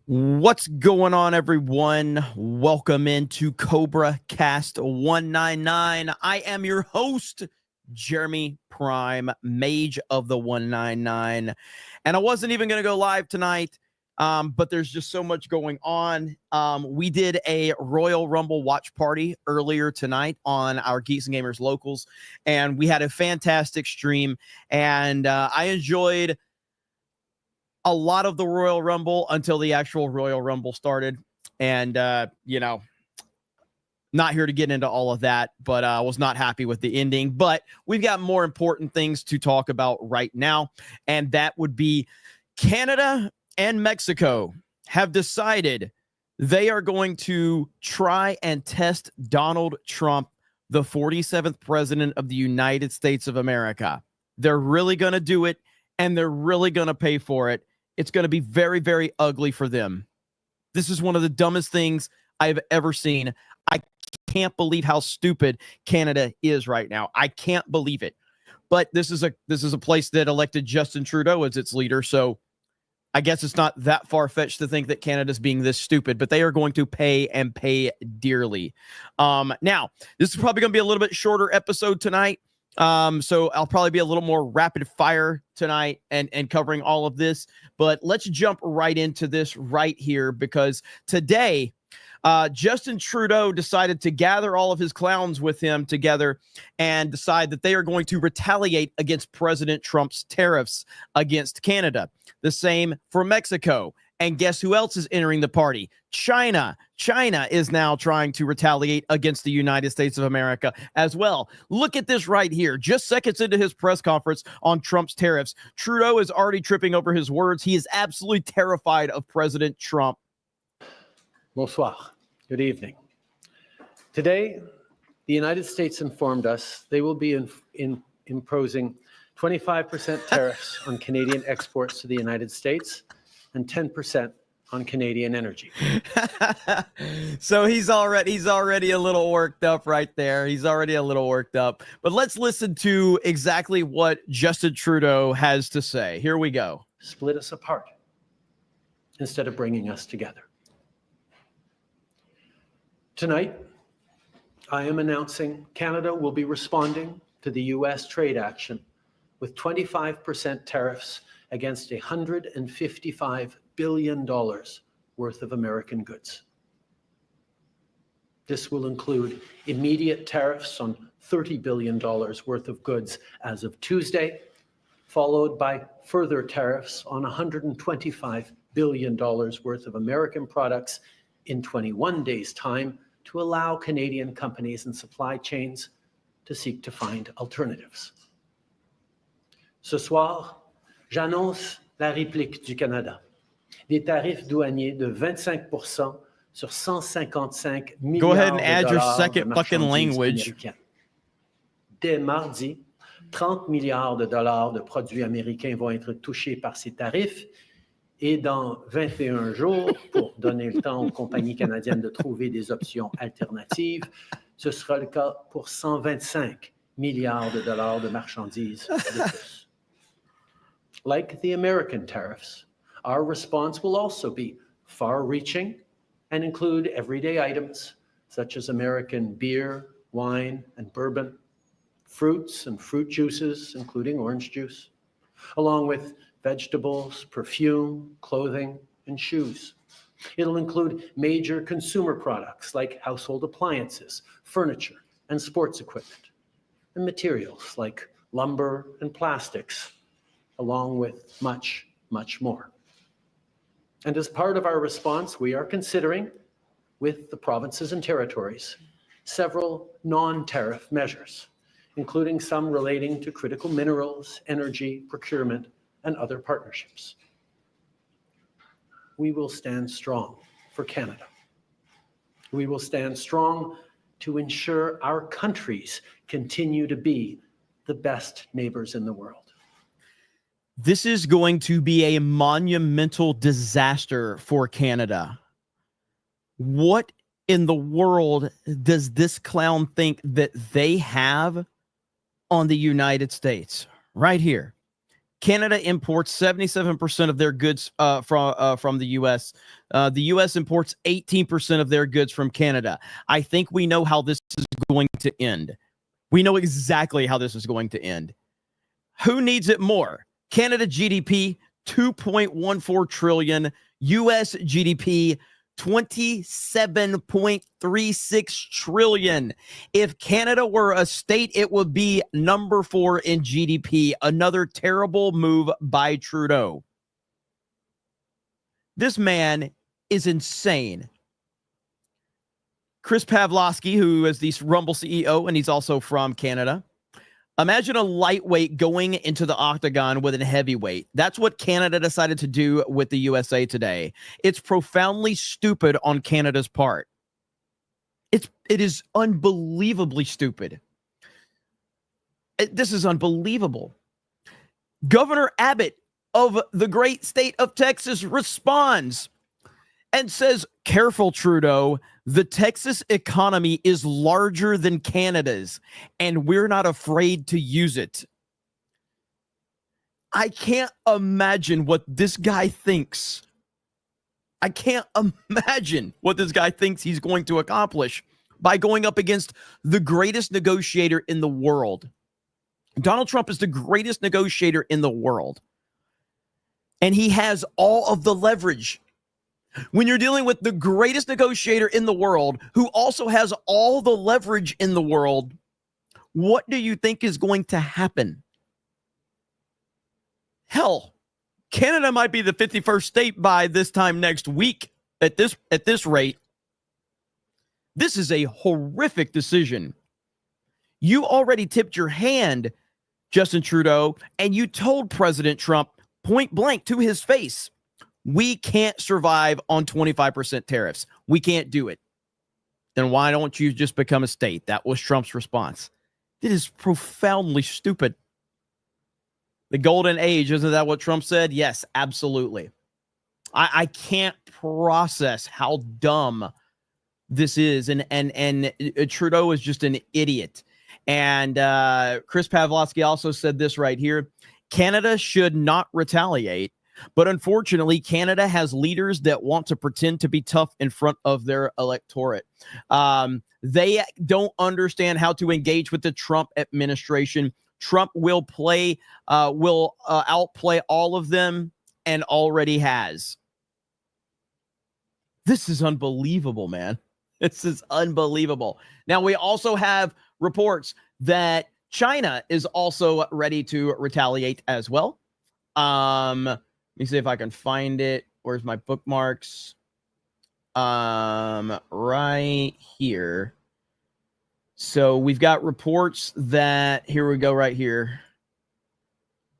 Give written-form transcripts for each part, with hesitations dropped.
What's going on, everyone? Welcome into CobraCast 199. I am your host, Jeremy Prime, Mage of the 199. And I wasn't even going to go live tonight, but there's just so much going on. We did a Royal Rumble watch party earlier tonight on our Geeks and Gamers locals, and we had a fantastic stream, and I enjoyed a lot of the Royal Rumble until the actual Royal Rumble started. And, not here to get into all of that, but I was not happy with the ending. But we've got more important things to talk about right now. And that would be Canada and Mexico have decided they are going to try and test Donald Trump, the 47th president of the United States of America. They're really going to do it, and they're really going to pay for it. It's going to be very, very ugly for them. This is one of the dumbest things I've ever seen. I can't believe how stupid Canada is right now. I can't believe it. But this is a place that elected Justin Trudeau as its leader, so I guess it's not that far-fetched to think that Canada's being this stupid, but they are going to pay and pay dearly. Now, this is probably going to be a little bit shorter episode tonight. So I'll probably be a little more rapid fire tonight and covering all of this, but let's jump right into this right here, because today, Justin Trudeau decided to gather all of his clowns with him together and decide that they are going to retaliate against President Trump's tariffs against Canada. The same for Mexico. And guess who else is entering the party? China. China is now trying to retaliate against the United States of America as well. Look at this right here. Just seconds into his press conference on Trump's tariffs, Trudeau is already tripping over his words. He is absolutely terrified of President Trump. Bonsoir. Good evening. Today, the United States informed us they will be imposing 25% tariffs on Canadian exports to the United States and 10% on Canadian energy. So he's already a little worked up right there. He's already a little worked up. But let's listen to exactly what Justin Trudeau has to say. Here we go. Split us apart instead of bringing us together. Tonight, I am announcing Canada will be responding to the U.S. trade action with 25% tariffs against $155 billion worth of American goods. This will include immediate tariffs on $30 billion worth of goods as of Tuesday, followed by further tariffs on $125 billion worth of American products in 21 days' time to allow Canadian companies and supply chains to seek to find alternatives. Ce soir, j'annonce la réplique du Canada. Des tarifs douaniers de 25% sur 155 milliards Go ahead and add your de second fucking language. Américaines. Dès mardi, 30 milliards de dollars de produits américains vont être touchés par ces tarifs. Et dans 21 jours, pour donner le temps aux compagnies canadiennes de trouver des options alternatives, ce sera le cas pour 125 milliards de dollars de marchandises de plus. Like the American tariffs, our response will also be far-reaching and include everyday items such as American beer, wine, and bourbon, fruits and fruit juices, including orange juice, along with vegetables, perfume, clothing, and shoes. It'll include major consumer products like household appliances, furniture, and sports equipment, and materials like lumber and plastics, along with much, much more. And as part of our response, we are considering, with the provinces and territories, several non-tariff measures, including some relating to critical minerals, energy, procurement, and other partnerships. We will stand strong for Canada. We will stand strong to ensure our countries continue to be the best neighbors in the world. This is going to be a monumental disaster for Canada. What in the world does this clown think that they have on the United States? Right here. Canada imports 77% of their goods from the U.S. The U.S. imports 18% of their goods from Canada. I think we know how this is going to end. We know exactly how this is going to end. Who needs it more? Canada GDP, 2.14 trillion. U.S. GDP, 27.36 trillion. If Canada were a state, it would be number 4 in GDP. Another terrible move by Trudeau. This man is insane. Chris Pavlovsky, who is the Rumble CEO, and he's also from Canada. Imagine a lightweight going into the octagon with a heavyweight. That's what Canada decided to do with the USA today. It's profoundly stupid on Canada's part. It is unbelievably stupid. This is unbelievable. Governor Abbott of the great state of Texas responds and says, "Careful, Trudeau. The Texas economy is larger than Canada's, and we're not afraid to use it." I can't imagine what this guy thinks. I can't imagine what this guy thinks he's going to accomplish by going up against the greatest negotiator in the world. Donald Trump is the greatest negotiator in the world, and he has all of the leverage. When you're dealing with the greatest negotiator in the world, who also has all the leverage in the world, what do you think is going to happen? Hell, Canada might be the 51st state by this time next week at this rate. This is a horrific decision. You already tipped your hand, Justin Trudeau, and you told President Trump point blank to his face, we can't survive on 25% tariffs. We can't do it. Then why don't you just become a state? That was Trump's response. It is profoundly stupid. The golden age, isn't that what Trump said? Yes, absolutely. I can't process how dumb this is. And Trudeau is just an idiot. And Chris Pavlovsky also said this right here. Canada should not retaliate. But unfortunately, Canada has leaders that want to pretend to be tough in front of their electorate. They don't understand how to engage with the Trump administration. Trump will outplay all of them and already has. This is unbelievable, man. This is unbelievable. Now, we also have reports that China is also ready to retaliate as well. Let me see if I can find it. Where's my bookmarks? Right here. So we've got reports that, here we go right here.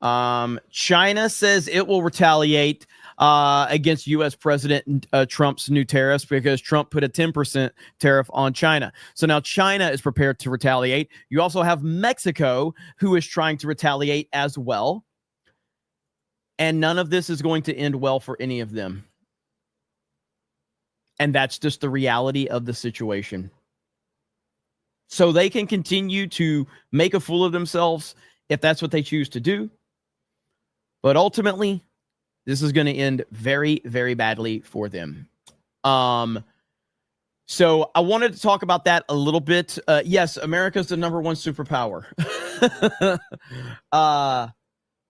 China says it will retaliate against U.S. President Trump's new tariffs because Trump put a 10% tariff on China. So now China is prepared to retaliate. You also have Mexico, who is trying to retaliate as well. And none of this is going to end well for any of them. And that's just the reality of the situation. So they can continue to make a fool of themselves if that's what they choose to do. But ultimately, this is going to end very, very badly for them. So I wanted to talk about that a little bit. Yes, America's the number one superpower.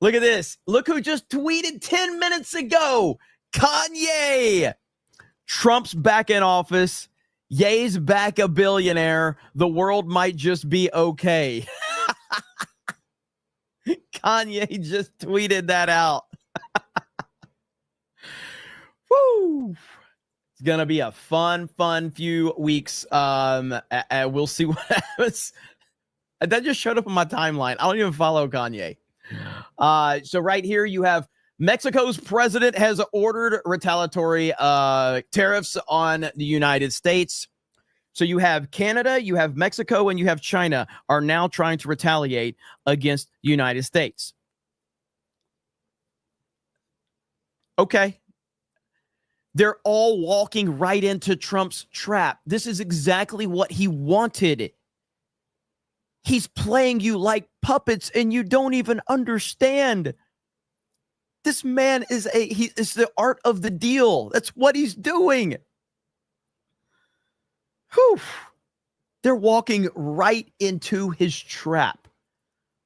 Look at this. Look who just tweeted 10 minutes ago. Kanye. Trump's back in office. Ye's back a billionaire. The world might just be okay. Kanye just tweeted that out. Woo. It's going to be a fun few weeks. We'll see what happens. That just showed up on my timeline. I don't even follow Kanye. So right here you have Mexico's president has ordered retaliatory tariffs on the United States. So you have Canada, you have Mexico, and you have China are now trying to retaliate against the United States. Okay. They're all walking right into Trump's trap. This is exactly what he wanted. He's playing you like puppets and you don't even understand. This man is he is the art of the deal. That's what he's doing. Whew. They're walking right into his trap.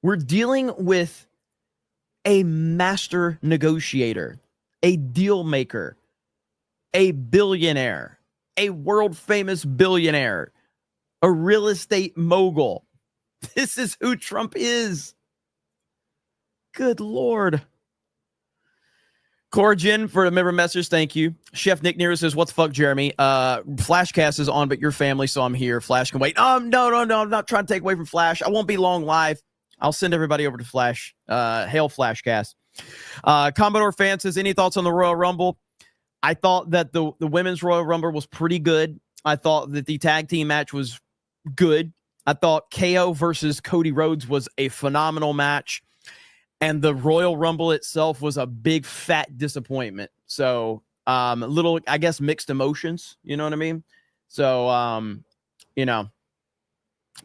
We're dealing with a master negotiator, a deal maker, a billionaire, a world famous billionaire, a real estate mogul. This is who Trump is. Good Lord. Corrigan for a member message. Thank you. Chef Nick Nero says, what the fuck, Jeremy? Flashcast is on, but your family, so I'm here. Flash can wait. No. I'm not trying to take away from Flash. I won't be long live. I'll send everybody over to Flash. Hail Flashcast. Commodore Fan says, any thoughts on the Royal Rumble? I thought that the women's Royal Rumble was pretty good. I thought that the tag team match was good. I thought KO versus Cody Rhodes was a phenomenal match. And the Royal Rumble itself was a big fat disappointment. So little, I guess, mixed emotions. You know what I mean? So,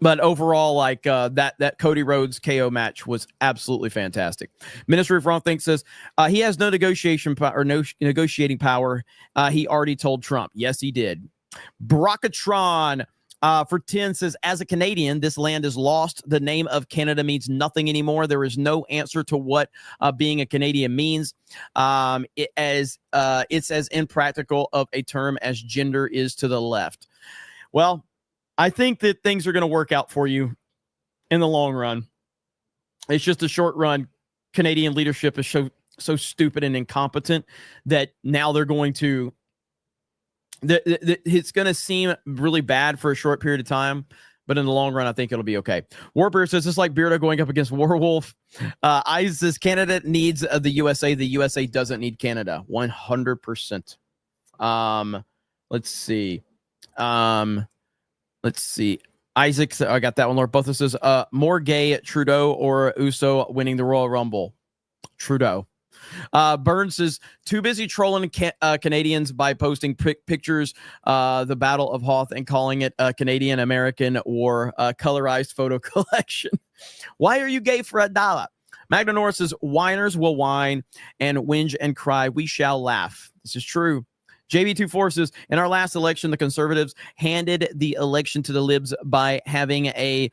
but overall, like that Cody Rhodes KO match was absolutely fantastic. Ministry of Wrong Think says he has no negotiation or no negotiating power. He already told Trump. Yes, he did. Brockatron for 10 says, as a Canadian, this land is lost. The name of Canada means nothing anymore. There is no answer to what being a Canadian means. It's as impractical of a term as gender is to the left. Well, I think that things are going to work out for you in the long run. It's just a short run. Canadian leadership is so stupid and incompetent that now they're going to it's going to seem really bad for a short period of time, but in the long run, I think it'll be okay. Warbeard says, it's like Beardo going up against Warwolf. Eyes says, Canada needs the USA. The USA doesn't need Canada. 100%. Let's see. Isaac, I got that one. Lord Bothus says, more gay Trudeau or Uso winning the Royal Rumble. Trudeau. Burns is too busy trolling Canadians by posting pictures, the Battle of Hoth, and calling it a Canadian-American War colorized photo collection. Why are you gay for $1? Magna Norris says, whiners will whine and whinge and cry. We shall laugh. This is true. JB24 says, in our last election, the Conservatives handed the election to the Libs by having a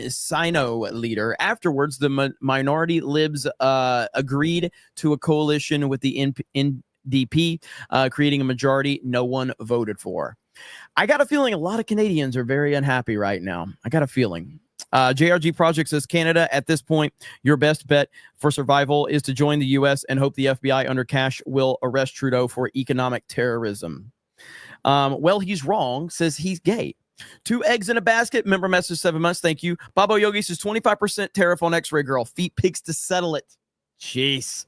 Sino leader. Afterwards, the minority Libs agreed to a coalition with the NDP, creating a majority no one voted for. I got a feeling a lot of Canadians are very unhappy right now. I got a feeling. JRG Project says, Canada, at this point, your best bet for survival is to join the U.S. and hope the FBI under Cash will arrest Trudeau for economic terrorism. Well, he's wrong, says he's gay. 2 eggs in a basket. Member message 7 months. Thank you. Babo Yogi says 25% tariff on X-Ray Girl. Feet pigs to settle it. Jeez.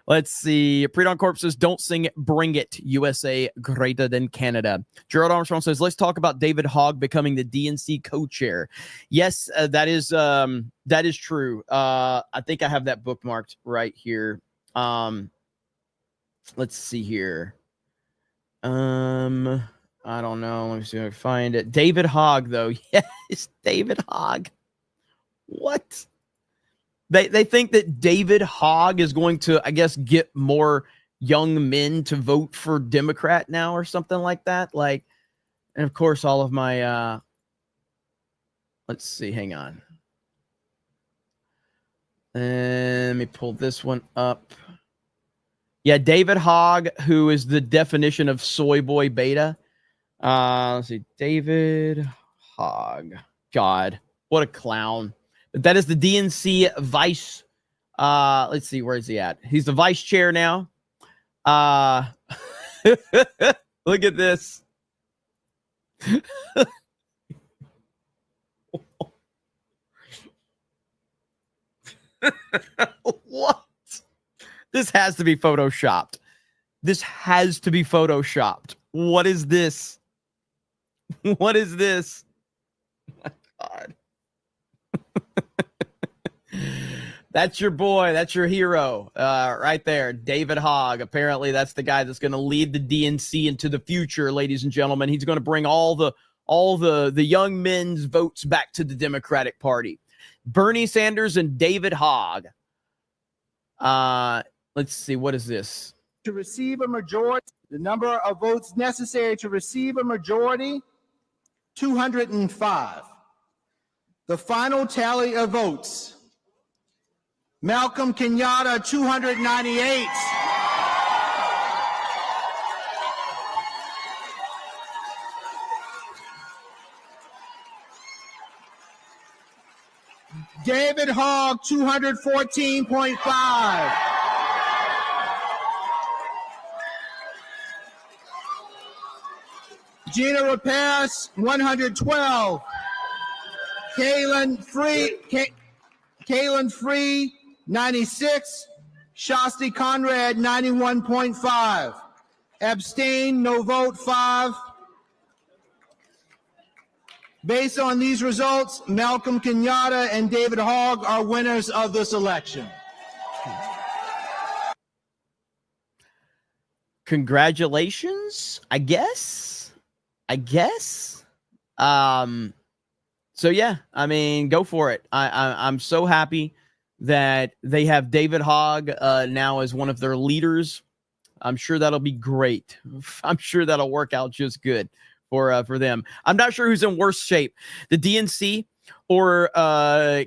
Let's see. Predon Corp says, don't sing it, bring it. USA greater than Canada. Gerald Armstrong says, let's talk about David Hogg becoming the DNC co-chair. Yes, that is true. I think I have that bookmarked right here. Let's see here. I don't know. Let me see if I can find it. David Hogg, though. Yes, David Hogg. What? They think that David Hogg is going to, I guess, get more young men to vote for Democrat now or something like that. Like, and of course, all of my, let's see, hang on. Let me pull this one up. Yeah, David Hogg, who is the definition of soy boy beta. Let's see, David Hogg. God, what a clown. But that is the DNC vice. Let's see, where is he at? He's the vice chair now. Look at this. What? This has to be photoshopped. This has to be photoshopped. What is this? What is this? Oh my God. That's your boy. That's your hero right there. David Hogg. Apparently, that's the guy that's going to lead the DNC into the future, ladies and gentlemen. He's going to bring all the young men's votes back to the Democratic Party. Bernie Sanders and David Hogg. Let's see. What is this? To receive a majority, the number of votes necessary to receive a majority, 205. The final tally of votes, Malcolm Kenyatta, 298. David Hogg, 214.5. Gina Rapace, 112. Kaylin Free, 96. Shasti Conrad, 91.5. Abstain, no vote, 5. Based on these results, Malcolm Kenyatta and David Hogg are winners of this election. Congratulations, I guess. So yeah, I mean, go for it. I'm so happy that they have David Hogg now as one of their leaders. I'm sure that'll be great. I'm sure that'll work out just good for them. I'm not sure who's in worse shape, the DNC or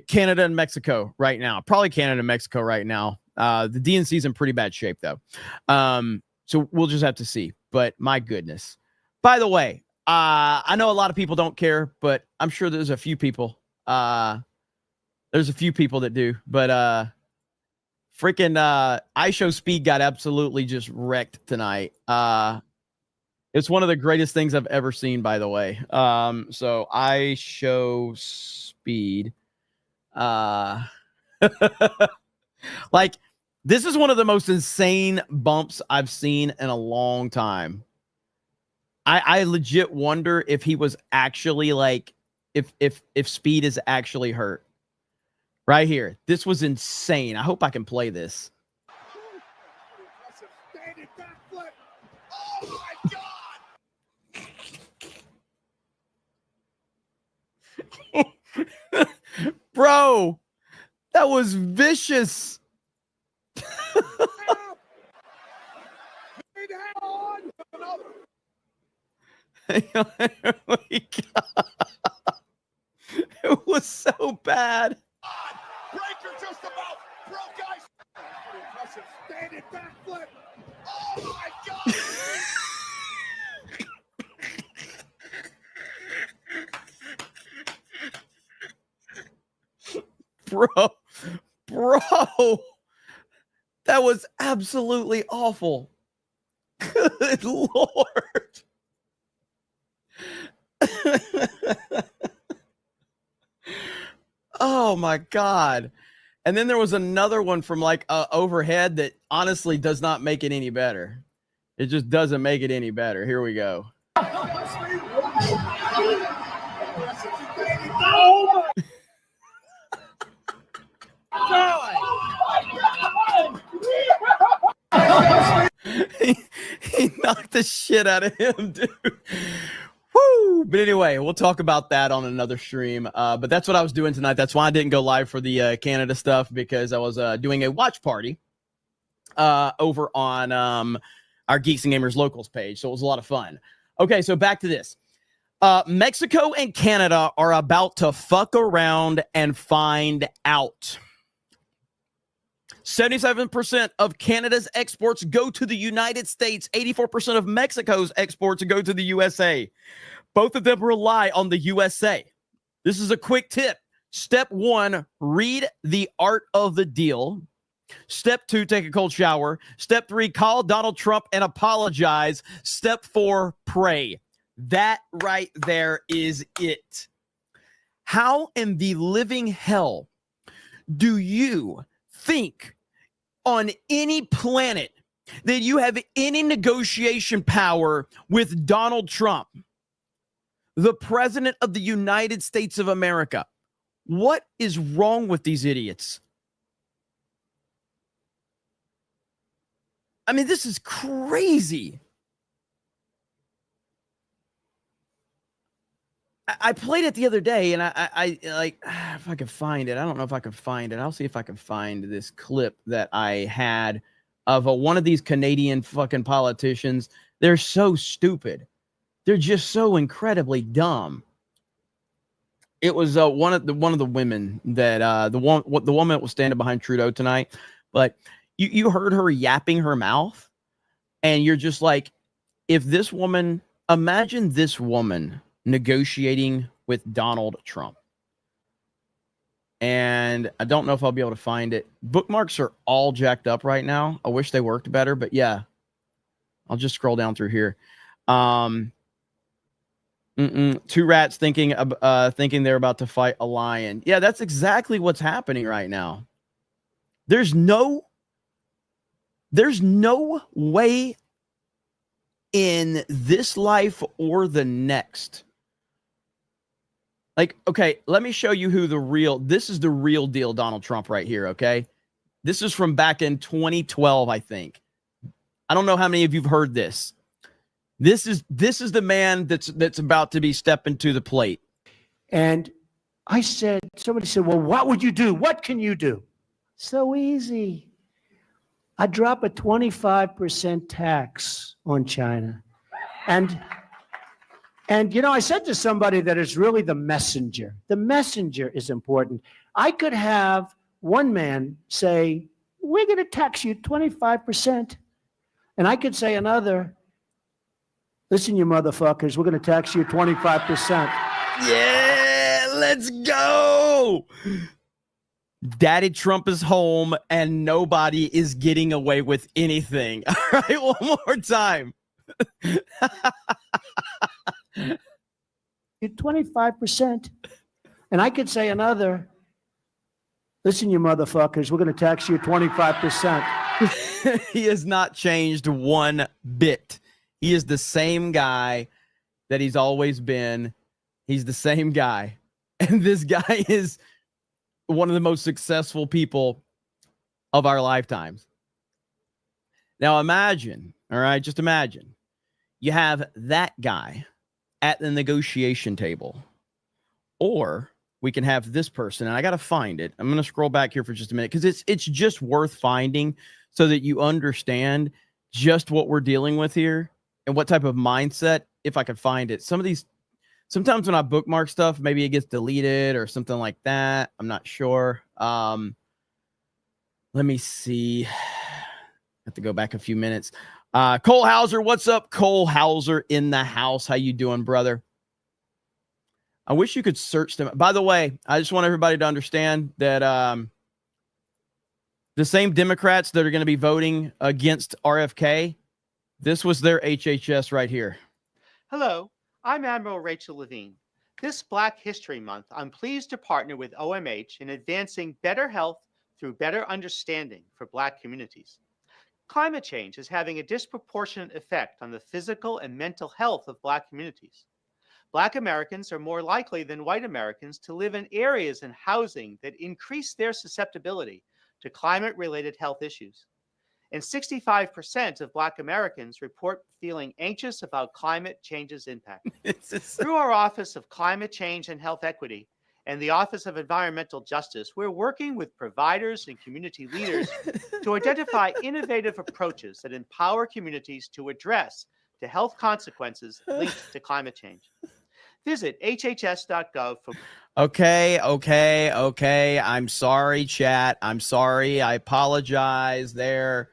Canada and Mexico right now. Probably Canada and Mexico right now. The DNC is in pretty bad shape though. So we'll just have to see. But my goodness. By the way, I know a lot of people don't care, but I'm sure there's a few people. There's a few people that do. But freaking iShowSpeed got absolutely just wrecked tonight. It's one of the greatest things I've ever seen, by the way. So iShowSpeed. Like, this is one of the most insane bumps I've seen in a long time. I legit wonder if he was actually like, if Speed is actually hurt. Right here. This was insane. I hope I can play this. Oh my God! Bro, that was vicious. It was so bad. Breaker just about broke ice. Impressive standing backflip. Oh my God! Bro, that was absolutely awful. Good Lord. Oh my God. And then there was another one from like overhead that honestly does not make it any better. It just doesn't make it any better. Here we go. Oh my he knocked the shit out of him, dude. Woo! But anyway, we'll talk about that on another stream. But that's what I was doing tonight. That's why I didn't go live for the Canada stuff, because I was doing a watch party over on our Geeks and Gamers Locals page. So it was a lot of fun. Okay, so back to this. Mexico and Canada are about to fuck around and find out. 77% of Canada's exports go to the United States. 84% of Mexico's exports go to the USA. Both of them rely on the USA. This is a quick tip. Step 1, read The Art of the Deal. Step 2, take a cold shower. Step 3, call Donald Trump and apologize. Step 4, pray. That right there is it. How in the living hell do you think on any planet that you have any negotiation power with Donald Trump, the president of the United States of America? What is wrong with these idiots? I mean, this is crazy. I played it the other day, and I like if I could find it. I don't know if I can find it. I'll see if I can find this clip that I had of one of these Canadian fucking politicians. They're so stupid. They're just so incredibly dumb. It was one of the women that the woman that was standing behind Trudeau tonight. But you heard her yapping her mouth, and you're just like, if this woman, imagine this woman negotiating with Donald Trump. And I don't know if I'll be able to find it. Bookmarks are all jacked up right now. I wish they worked better, but yeah. I'll just scroll down through here. Two rats thinking they're about to fight a lion. Yeah, that's exactly what's happening right now. There's no way in this life or the next. Like, okay, let me show you this is the real deal Donald Trump right here, okay? This is from back in 2012, I think. I don't know how many of you've heard this. This is the man that's about to be stepping to the plate. And somebody said, well, what would you do? What can you do? So easy. I drop a 25% tax on China. And, I said to somebody that it's really the messenger. The messenger is important. I could have one man say, we're going to tax you 25%. And I could say another, listen, you motherfuckers, we're going to tax you 25%. Yeah, let's go. Daddy Trump is home and nobody is getting away with anything. All right, one more time. You're 25%. And I could say another, listen, you motherfuckers, we're going to tax you 25%. He has not changed one bit. He is the same guy that he's always been. He's the same guy. And this guy is one of the most successful people of our lifetimes. Now imagine, all right, just imagine you have that guy at the negotiation table, or we can have this person, and I got to find it. I'm going to scroll back here for just a minute because it's just worth finding so that you understand just what we're dealing with here and what type of mindset, if I could find it. Sometimes when I bookmark stuff, maybe it gets deleted or something like that. I'm not sure. Let me see. I have to go back a few minutes. Cole Hauser, what's up? Cole Hauser in the house. How you doing, brother? I wish you could search them. By the way, I just want everybody to understand that the same Democrats that are going to be voting against RFK, this was their HHS right here. Hello, I'm Admiral Rachel Levine. This Black History Month, I'm pleased to partner with OMH in advancing better health through better understanding for Black communities. Climate change is having a disproportionate effect on the physical and mental health of Black communities. Black Americans are more likely than white Americans to live in areas and housing that increase their susceptibility to climate-related health issues. And 65% of Black Americans report feeling anxious about climate change's impact. Through our Office of Climate Change and Health Equity and the Office of Environmental Justice, we're working with providers and community leaders to identify innovative approaches that empower communities to address the health consequences linked to climate change. Visit hhs.gov for... Okay. I'm sorry, chat. I'm sorry. I apologize there.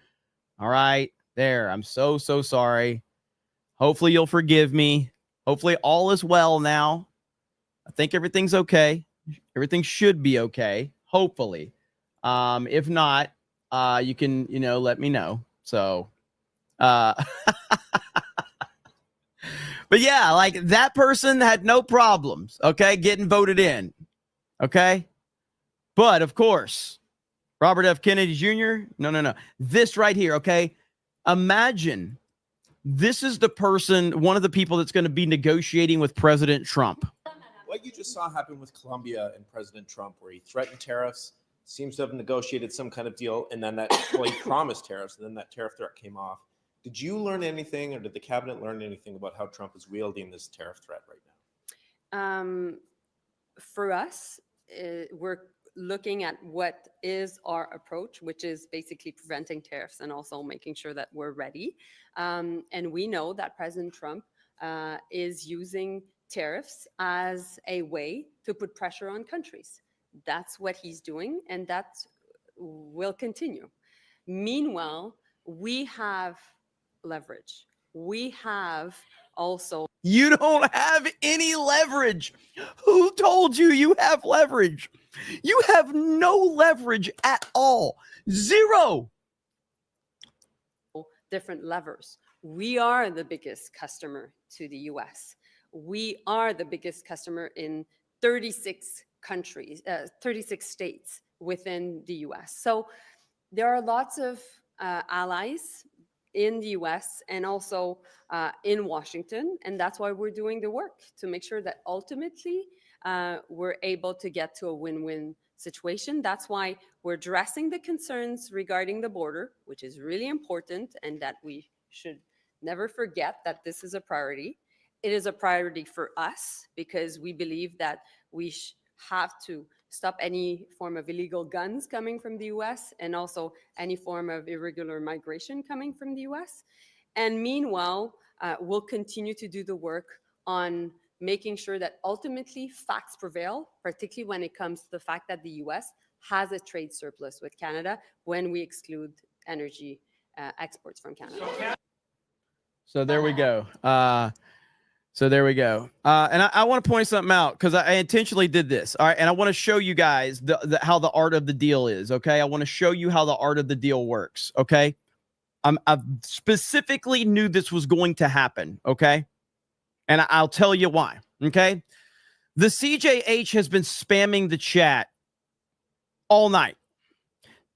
All right. There. I'm so sorry. Hopefully you'll forgive me. Hopefully all is well now. I think everything's okay. Everything should be okay. Hopefully. If not, you can, let me know. So, but yeah, like that person had no problems. Okay. Getting voted in. Okay. But of course, Robert F. Kennedy Jr. No. This right here. Okay. Imagine this is the person, one of the people that's going to be negotiating with President Trump. What you just saw happen with Colombia and President Trump, where he threatened tariffs, seems to have negotiated some kind of deal, and then he promised tariffs, and then that tariff threat came off. Did you learn anything, or did the cabinet learn anything about how Trump is wielding this tariff threat right now? For us, we're looking at what is our approach, which is basically preventing tariffs and also making sure that we're ready. And we know that President Trump is using tariffs as a way to put pressure on countries. That's what he's doing, and that will continue. Meanwhile, we have leverage. We have also. You don't have any leverage. Who told you you have leverage? You have no leverage at all. Zero. Different levers. We are the biggest customer to the US. We are the biggest customer in 36 countries, 36 states within the US. So there are lots of allies in the US and also in Washington. And that's why we're doing the work to make sure that ultimately we're able to get to a win-win situation. That's why we're addressing the concerns regarding the border, which is really important, and that we should never forget that this is a priority. It is a priority for us because we believe that we have to stop any form of illegal guns coming from the US and also any form of irregular migration coming from the US. And meanwhile, we'll continue to do the work on making sure that ultimately facts prevail, particularly when it comes to the fact that the US has a trade surplus with Canada when we exclude energy exports from Canada. So there we go. And I want to point something out because I intentionally did this. All right. And I want to show you guys how the art of the deal is. Okay. I want to show you how the art of the deal works. Okay. I specifically knew this was going to happen. Okay. And I'll tell you why. Okay. The CJH has been spamming the chat all night,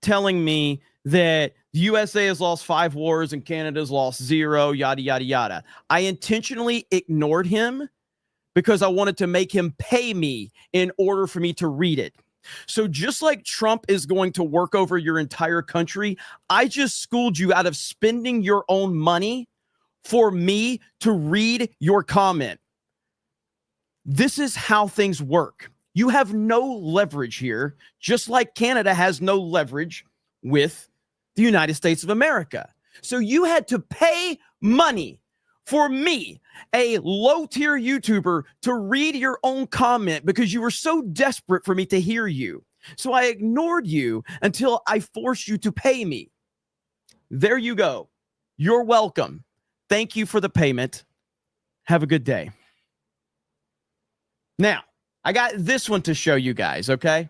telling me that the USA has lost 5 wars and Canada's lost 0, yada, yada, yada. I intentionally ignored him because I wanted to make him pay me in order for me to read it. So just like Trump is going to work over your entire country, I just schooled you out of spending your own money for me to read your comment. This is how things work. You have no leverage here, just like Canada has no leverage with the United States of America. So you had to pay money for me, a low-tier YouTuber, to read your own comment because you were so desperate for me to hear you. So I ignored you until I forced you to pay me. There you go. You're welcome. Thank you for the payment. Have a good day. Now, I got this one to show you guys, okay?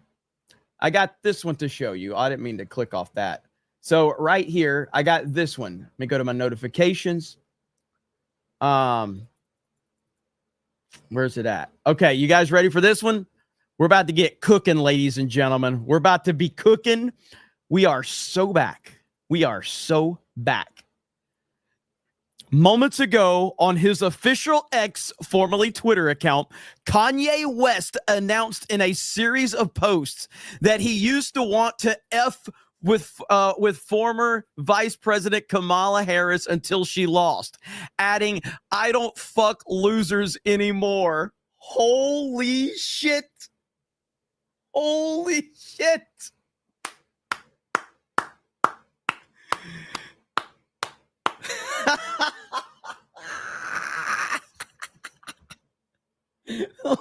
I got this one to show you. I didn't mean to click off that. So right here, I got this one. Let me go to my notifications. Where's it at? Okay, you guys ready for this one? We're about to get cooking, ladies and gentlemen. We're about to be cooking. We are so back. We are so back. Moments ago, on his official X, formerly Twitter account, Kanye West announced in a series of posts that he used to want to F with former Vice President Kamala Harris until she lost, adding, "I don't fuck losers anymore." Holy shit. Holy shit.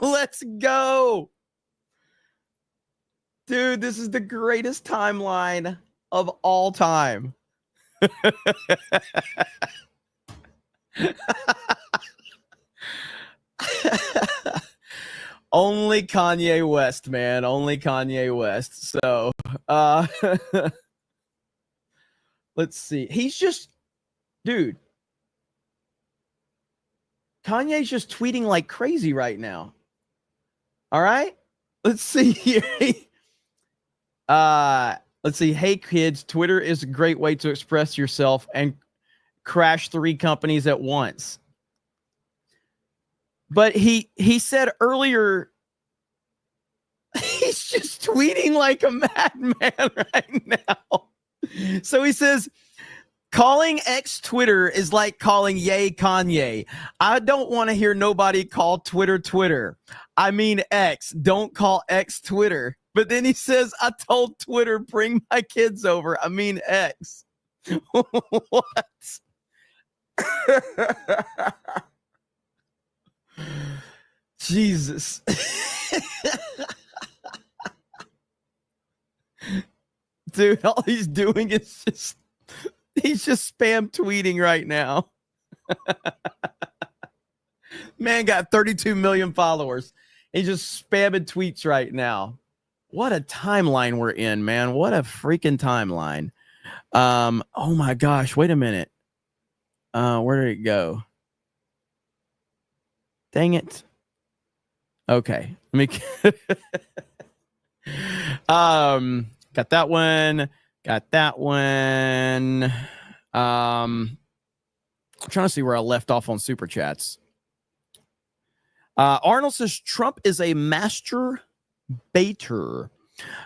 Let's go. Dude, this is the greatest timeline of all time. Only Kanye West, man. Only Kanye West. So, let's see. He's just, dude. Kanye's just tweeting like crazy right now. All right. Let's see here. Let's see. Hey, kids, Twitter is a great way to express yourself and crash 3 companies at once. But he said earlier, he's just tweeting like a madman right now. So he says, Calling X Twitter is like calling Yay Kanye. I don't want to hear nobody call Twitter Twitter. I mean X. Don't call X Twitter. But then he says, I told Twitter, bring my kids over. I mean X. What? Jesus. Dude, all he's doing is he's just spam tweeting right now. Man got 32 million followers. He's just spamming tweets right now. What a timeline we're in, man. What a freaking timeline. Oh my gosh, wait a minute. Where did it go? Dang it. Okay. Let me got that one. Got that one. I'm trying to see where I left off on super chats. Arnold says Trump is a master baiter.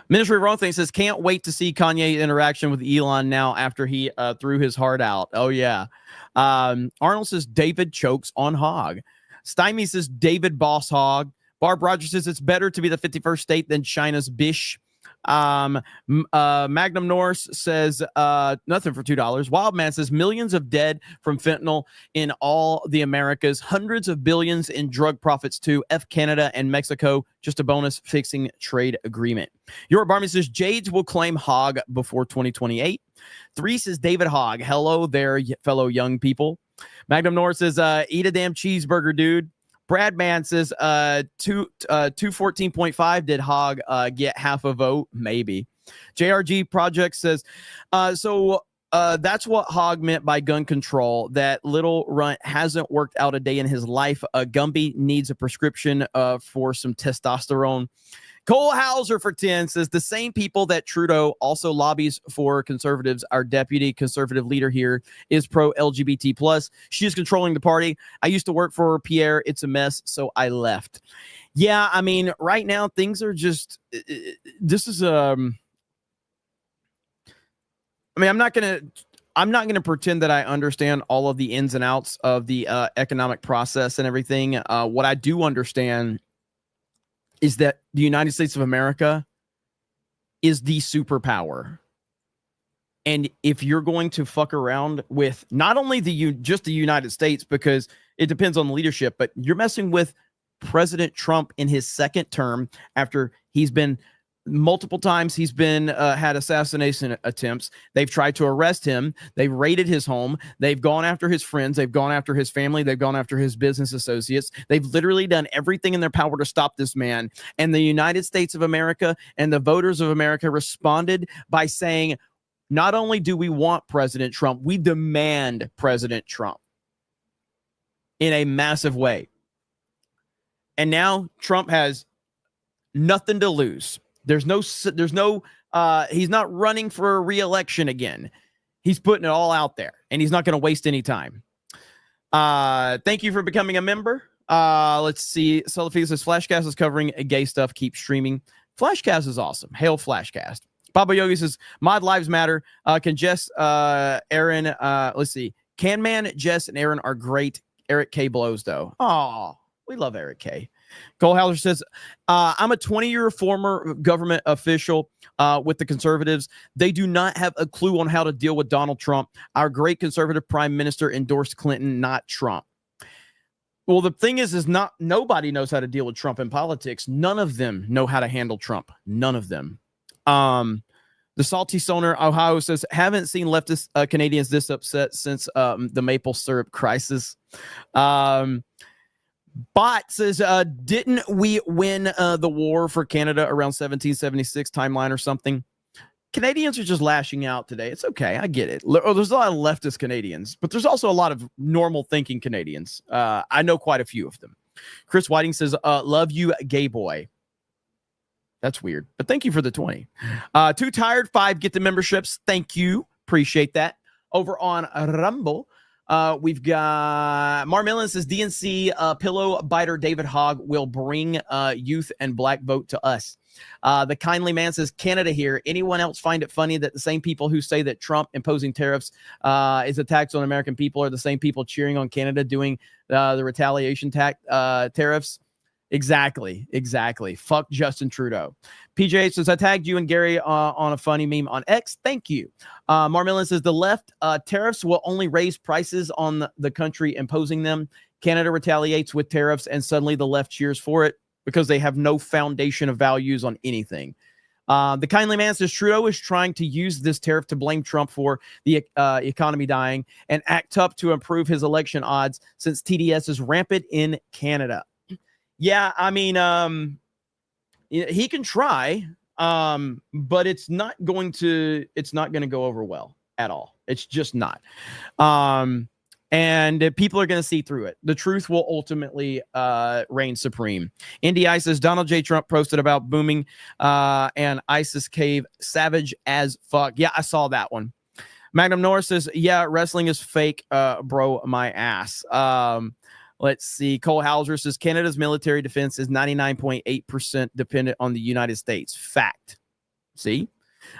Ministry of Wrong Thing says can't wait to see Kanye's interaction with Elon now after he threw his heart out. Oh yeah. Arnold says David chokes on hog. Stymie says David boss hog. Barb Rogers says it's better to be the 51st state than China's bish. Magnum Norse says nothing for $2. Wildman says millions of dead from fentanyl in all the Americas, hundreds of billions in drug profits to F Canada and Mexico, just a bonus fixing trade agreement. Europe Army says Jades will claim hog before 2028. 3 says David Hogg. Hello there, fellow young people. Magnum Norse says eat a damn cheeseburger, dude. Brad Man says 214.5. Did Hogg get half a vote? Maybe. JRG Project says so that's what Hogg meant by gun control. That little runt hasn't worked out a day in his life. Gumby needs a prescription for some testosterone. Cole Hauser for 10 says the same people that Trudeau also lobbies for conservatives. Our deputy conservative leader here is pro LGBT plus. She's controlling the party. I used to work for Pierre. It's a mess, so I left. Yeah, I mean, right now things are just. This is I mean, I'm not gonna pretend that I understand all of the ins and outs of the economic process and everything. What I do understand is that the United States of America is the superpower. And if you're going to fuck around with not only just the United States, because it depends on the leadership, but you're messing with President Trump in his second term after he's been multiple times had assassination attempts. They've tried to arrest him. They've raided his home. They've gone after his friends. They've gone after his family. They've gone after his business associates. They've literally done everything in their power to stop this man. And the United States of America and the voters of America responded by saying, not only do we want President Trump, we demand President Trump in a massive way. And now Trump has nothing to lose. There's no, he's not running for a re-election again. He's putting it all out there and he's not going to waste any time. Thank you for becoming a member. Let's see. Solafia says Flashcast is covering gay stuff. Keep streaming. Flashcast is awesome. Hail Flashcast. Baba Yogi says Mod Lives Matter. Can Jess, Aaron, let's see. Can Man, Jess, and Aaron are great. Eric K blows though. Oh, we love Eric K. Cole Hauser says, I'm a 20-year former government official with the conservatives. They do not have a clue on how to deal with Donald Trump. Our great conservative prime minister endorsed Clinton, not Trump. Well, the thing is not nobody knows how to deal with Trump in politics. None of them know how to handle Trump. None of them. The Salty Soner, Ohio says, haven't seen leftist Canadians this upset since the maple syrup crisis. Bot says, didn't we win the war for Canada around 1776 timeline or something? Canadians are just lashing out today. It's okay. I get it. There's a lot of leftist Canadians, but there's also a lot of normal thinking Canadians. I know quite a few of them. Chris Whiting says, love you, gay boy. That's weird, but thank you for the 20. Too Tired 5 get the memberships. Thank you. Appreciate that. Over on Rumble, We've got Marmillan says DNC pillow biter David Hogg will bring youth and black vote to us. The kindly man says Canada here. Anyone else find it funny that the same people who say that Trump imposing tariffs is a tax on American people are the same people cheering on Canada doing the retaliation tariffs? Exactly. Fuck Justin Trudeau. PJ says, I tagged you and Gary on a funny meme on X. Thank you. Marmillan says, the left tariffs will only raise prices on the country imposing them. Canada retaliates with tariffs and suddenly the left cheers for it because they have no foundation of values on anything. The kindly man says, Trudeau is trying to use this tariff to blame Trump for the economy dying and act up to improve his election odds since TDS is rampant in Canada. Yeah, I mean, he can try, but it's not going to go over well at all. It's just not. And people are going to see through it. The truth will ultimately reign supreme. NDI says Donald J. Trump posted about booming and ISIS cave savage as fuck. Yeah, I saw that one. Magnum Norris says, yeah, wrestling is fake, bro, my ass. Let's see. Cole Hauser says Canada's military defense is 99.8% dependent on the United States. Fact. See?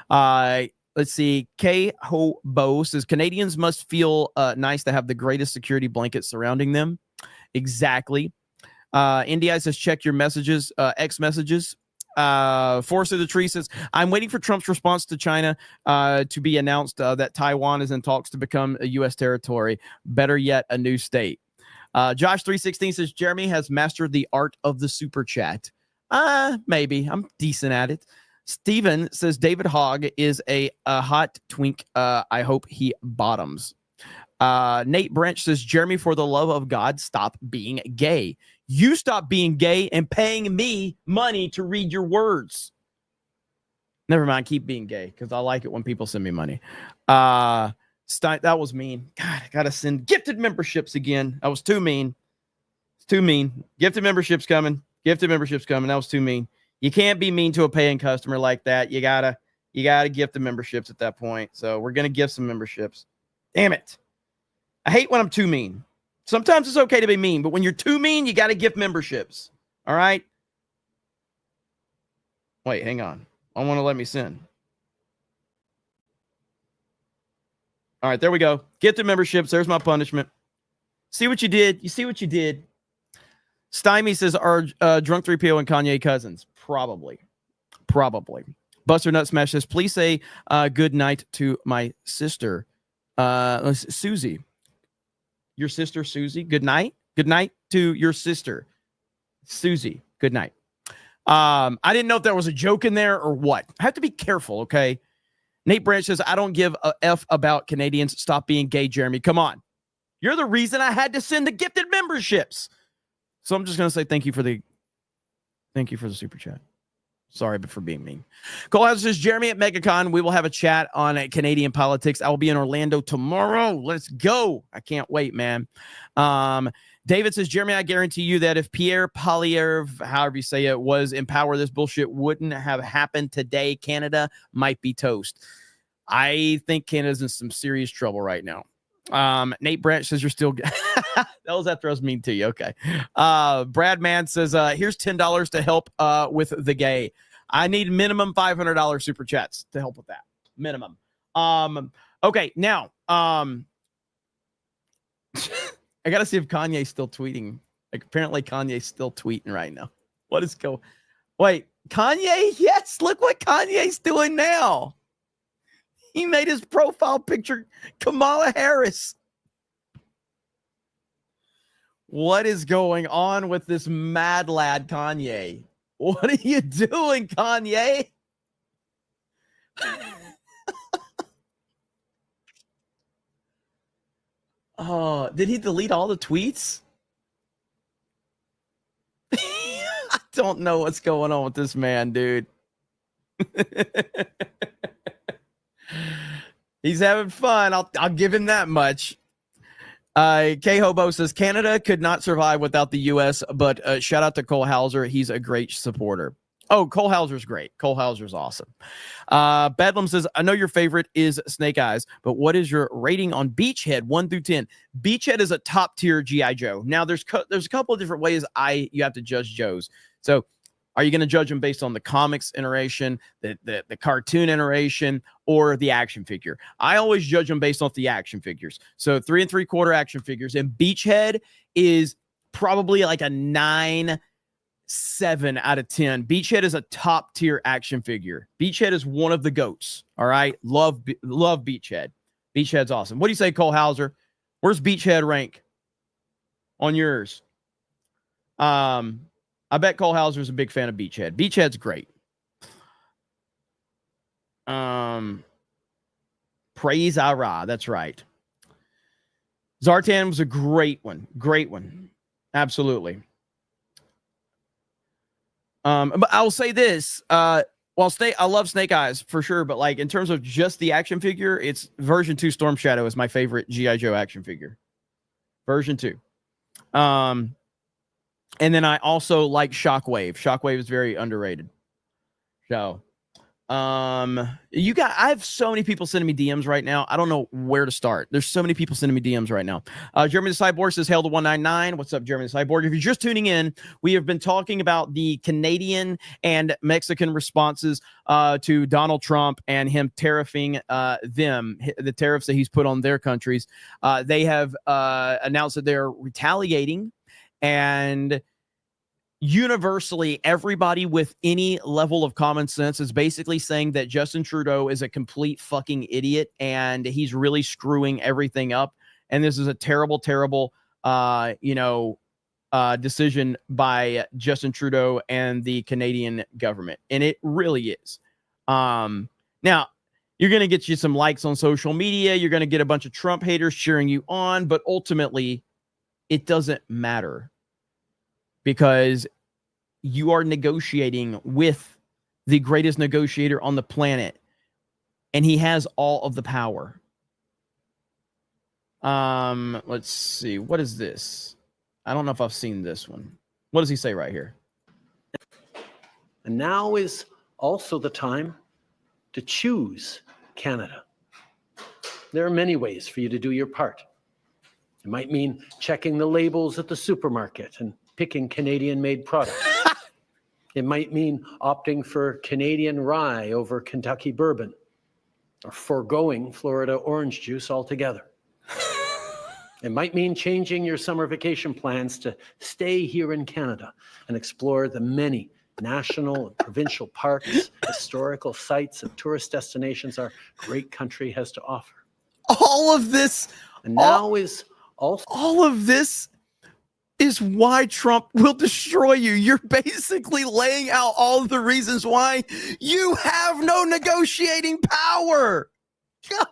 Let's see. K. Hobo says Canadians must feel nice to have the greatest security blanket surrounding them. Exactly. NDI says check your messages, X messages. Force of the Tree says, I'm waiting for Trump's response to China to be announced that Taiwan is in talks to become a U.S. territory. Better yet, a new state. Josh 316 says Jeremy has mastered the art of the super chat. Maybe I'm decent at it. Steven says David Hogg is a hot twink. I hope he bottoms. Nate Branch says Jeremy, for the love of God, stop being gay. You stop being gay and paying me money to read your words. Never mind, keep being gay because I like it when people send me money. That was mean. God, I gotta send gifted memberships again. That was too mean. It's too mean. Gifted memberships coming. That was too mean. You can't be mean to a paying customer like that. You gotta gift the memberships at that point. So we're gonna gift some memberships. Damn it. I hate when I'm too mean. Sometimes it's okay to be mean, but when you're too mean, you gotta gift memberships. All right. Wait, hang on. I want to let me send. All right, there we go. Get the memberships. There's my punishment. See what you did? You see what you did? Stymie says, are Drunk 3PO and Kanye cousins? Probably. Buster Nut Smash says, please say good night to my sister, Susie. Your sister, Susie. Good night. Good night to your sister, Susie. Good night. I didn't know if there was a joke in there or what. I have to be careful, okay? Nate Branch says, I don't give a F about Canadians. Stop being gay, Jeremy. Come on. You're the reason I had to send the gifted memberships. So I'm just going to say thank you for the super chat. Sorry, but for being mean. Cole Hauser says, Jeremy at MegaCon, we will have a chat on Canadian politics. I will be in Orlando tomorrow. Let's go. I can't wait, man. David says, Jeremy, I guarantee you that if Pierre Poilievre, however you say it, was in power, this bullshit wouldn't have happened today. Canada might be toast. I think Canada's in some serious trouble right now. Nate Branch says you're still that was after I was mean to you. Okay. Brad Mann says, here's $10 to help with the gay. I need minimum $500 super chats to help with that. Minimum. Okay, now I gotta see if Kanye's still tweeting. Like, apparently Kanye's still tweeting right now. What is going? Wait, Kanye? Yes, look what Kanye's doing now. He made his profile picture Kamala Harris. What is going on with this mad lad Kanye? What are you doing, Kanye? Oh, did he delete all the tweets? I don't know what's going on with this man, dude. He's having fun. I'll give him that much. K Hobo says Canada could not survive without the U.S., but shout out to Cole Hauser. He's a great supporter. Oh, Cole Hauser's great. Cole Hauser's awesome. Bedlam says, I know your favorite is Snake Eyes, but what is your rating on Beachhead 1 through 10? Beachhead is a top tier G.I. Joe. Now, there's a couple of different ways you have to judge Joes. So, are you going to judge them based on the comics iteration, the cartoon iteration, or the action figure? I always judge them based off the action figures. So 3 3/4 action figures, and Beachhead is probably like a 9-7 out of 10. Beachhead is a top tier action figure. Beachhead is one of the GOATs. All right, love Beachhead. Beachhead's awesome. What do you say, Cole Hauser? Where's Beachhead rank on yours? I bet Cole Hauser's a big fan of Beachhead. Beachhead's great. Praise Ara. That's right. Zartan was a great one. Great one. Absolutely. But I'll say this. I love Snake Eyes for sure, but like in terms of just the action figure, it's version 2 Storm Shadow is my favorite G.I. Joe action figure. Version 2. And then I also like Shockwave. Shockwave is very underrated. So, I have so many people sending me DMs right now. I don't know where to start. There's so many people sending me DMs right now. Jeremy the Cyborg says, hail to 199. What's up, Jeremy the Cyborg? If you're just tuning in, we have been talking about the Canadian and Mexican responses to Donald Trump and him tariffing the tariffs that he's put on their countries. They have announced that they're retaliating. And universally, everybody with any level of common sense is basically saying that Justin Trudeau is a complete fucking idiot and he's really screwing everything up. And this is a terrible, terrible, decision by Justin Trudeau and the Canadian government. And it really is. Now, you're going to get you some likes on social media. You're going to get a bunch of Trump haters cheering you on. But ultimately, it doesn't matter because you are negotiating with the greatest negotiator on the planet, and he has all of the power. Let's see. What is this? I don't know if I've seen this one. What does he say right here? And now is also the time to choose Canada. There are many ways for you to do your part. It might mean checking the labels at the supermarket and picking Canadian-made products. It might mean opting for Canadian rye over Kentucky bourbon, or foregoing Florida orange juice altogether. It might mean changing your summer vacation plans to stay here in Canada and explore the many national and provincial parks, historical sites, and tourist destinations our great country has to offer. All of this, and now is also all of this is why Trump will destroy you. You're basically laying out all of the reasons why you have no negotiating power.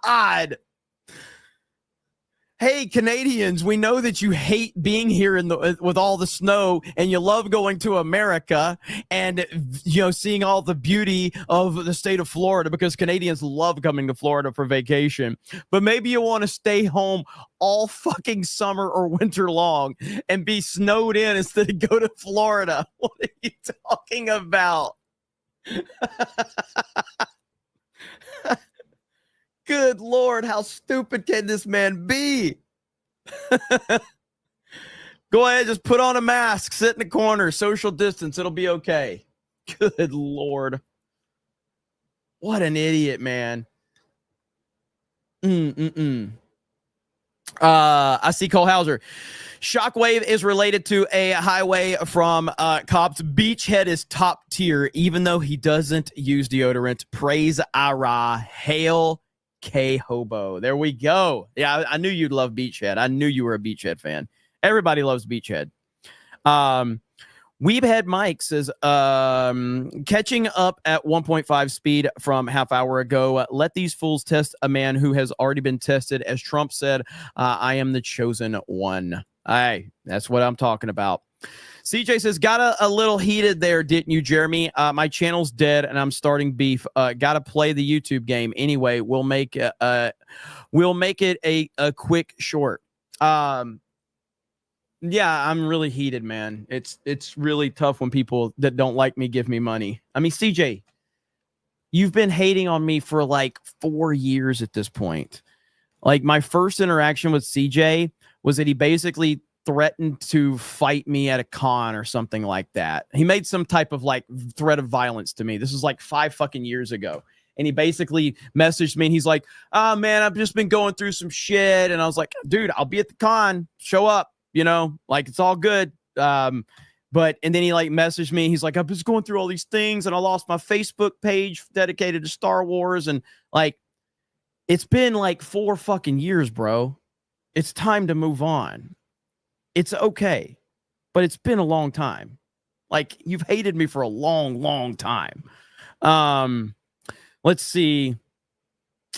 God. Hey, Canadians, we know that you hate being here with all the snow and you love going to America and, seeing all the beauty of the state of Florida because Canadians love coming to Florida for vacation. But maybe you want to stay home all fucking summer or winter long and be snowed in instead of go to Florida. What are you talking about? Good Lord, how stupid can this man be? Go ahead, just put on a mask, sit in the corner, social distance, it'll be okay. Good Lord. What an idiot, man. I see Cole Hauser. Shockwave is related to a highway from Cops. Beachhead is top tier, even though he doesn't use deodorant. Praise Ara. Hail K-Hobo. There we go. Yeah, I knew you'd love Beachhead. I knew you were a Beachhead fan. Everybody loves Beachhead. Weebhead Mike says, catching up at 1.5 speed from half hour ago. Let these fools test a man who has already been tested. As Trump said, I am the chosen one. Hey, that's what I'm talking about. CJ says, got a little heated there, didn't you, Jeremy? My channel's dead and I'm starting beef. Got to play the YouTube game. Anyway, we'll make it a quick short. Now, Yeah, I'm really heated, man. It's really tough when people that don't like me give me money. I mean, CJ, you've been hating on me for like 4 years at this point. Like my first interaction with CJ was that he basically threatened to fight me at a con or something like that. He made some type of like threat of violence to me. This was like 5 fucking years ago. And he basically messaged me and he's like, "Oh man, I've just been going through some shit." And I was like, "Dude, I'll be at the con. Show up, like it's all good." And then he like messaged me. He's like, "I'm just going through all these things and I lost my Facebook page dedicated to Star Wars." And like, it's been like 4 fucking years, bro. It's time to move on. It's okay, but it's been a long time. Like you've hated me for a long, long time. Let's see.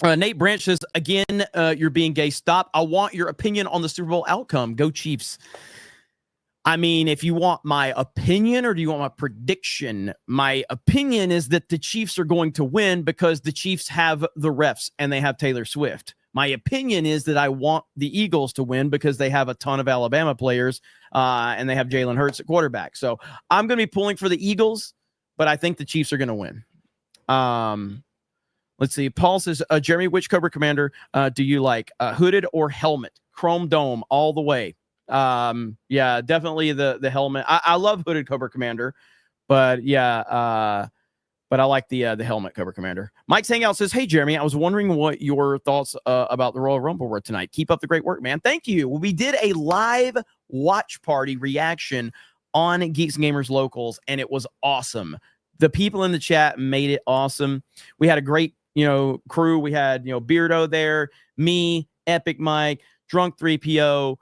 Nate Branch says, again, you're being gay. Stop. I want your opinion on the Super Bowl outcome. Go Chiefs. I mean, if you want my opinion or do you want my prediction? My opinion is that the Chiefs are going to win because the Chiefs have the refs and they have Taylor Swift. My opinion is that I want the Eagles to win because they have a ton of Alabama players and they have Jalen Hurts at quarterback. So I'm going to be pulling for the Eagles, but I think the Chiefs are going to win. Let's see. Paul says, Jeremy, which Cobra Commander do you like? Hooded or helmet? Chrome Dome all the way. Yeah, definitely the helmet. I love Hooded Cobra Commander, but yeah, but I like the helmet Cobra Commander. Mike's Hangout says, "Hey Jeremy, I was wondering what your thoughts about the Royal Rumble were tonight. Keep up the great work, man." Thank you. Well, we did a live watch party reaction on Geeks Gamers Locals, and it was awesome. The people in the chat made it awesome. We had a great crew. We had Beardo there, me, Epic Mike, Drunk 3PO.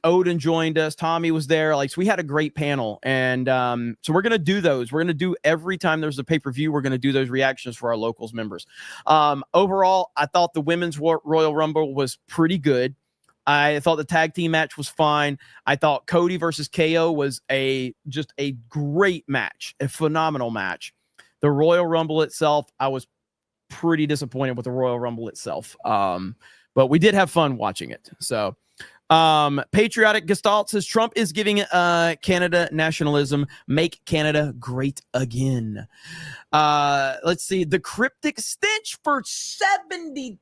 Odin joined us. Tommy was there. So we had a great panel. And so we're going to do those. We're going to do every time there's a pay-per-view, we're going to do those reactions for our locals members. Overall, I thought the women's Royal Rumble was pretty good. I thought the tag team match was fine. I thought Cody versus KO was just a great match, a phenomenal match. The Royal Rumble itself, I was pretty disappointed with the Royal Rumble itself. But we did have fun watching it. So Patriotic Gestalt says, Trump is giving Canada nationalism. Make Canada great again. Let's see. The Cryptic Stench for $70.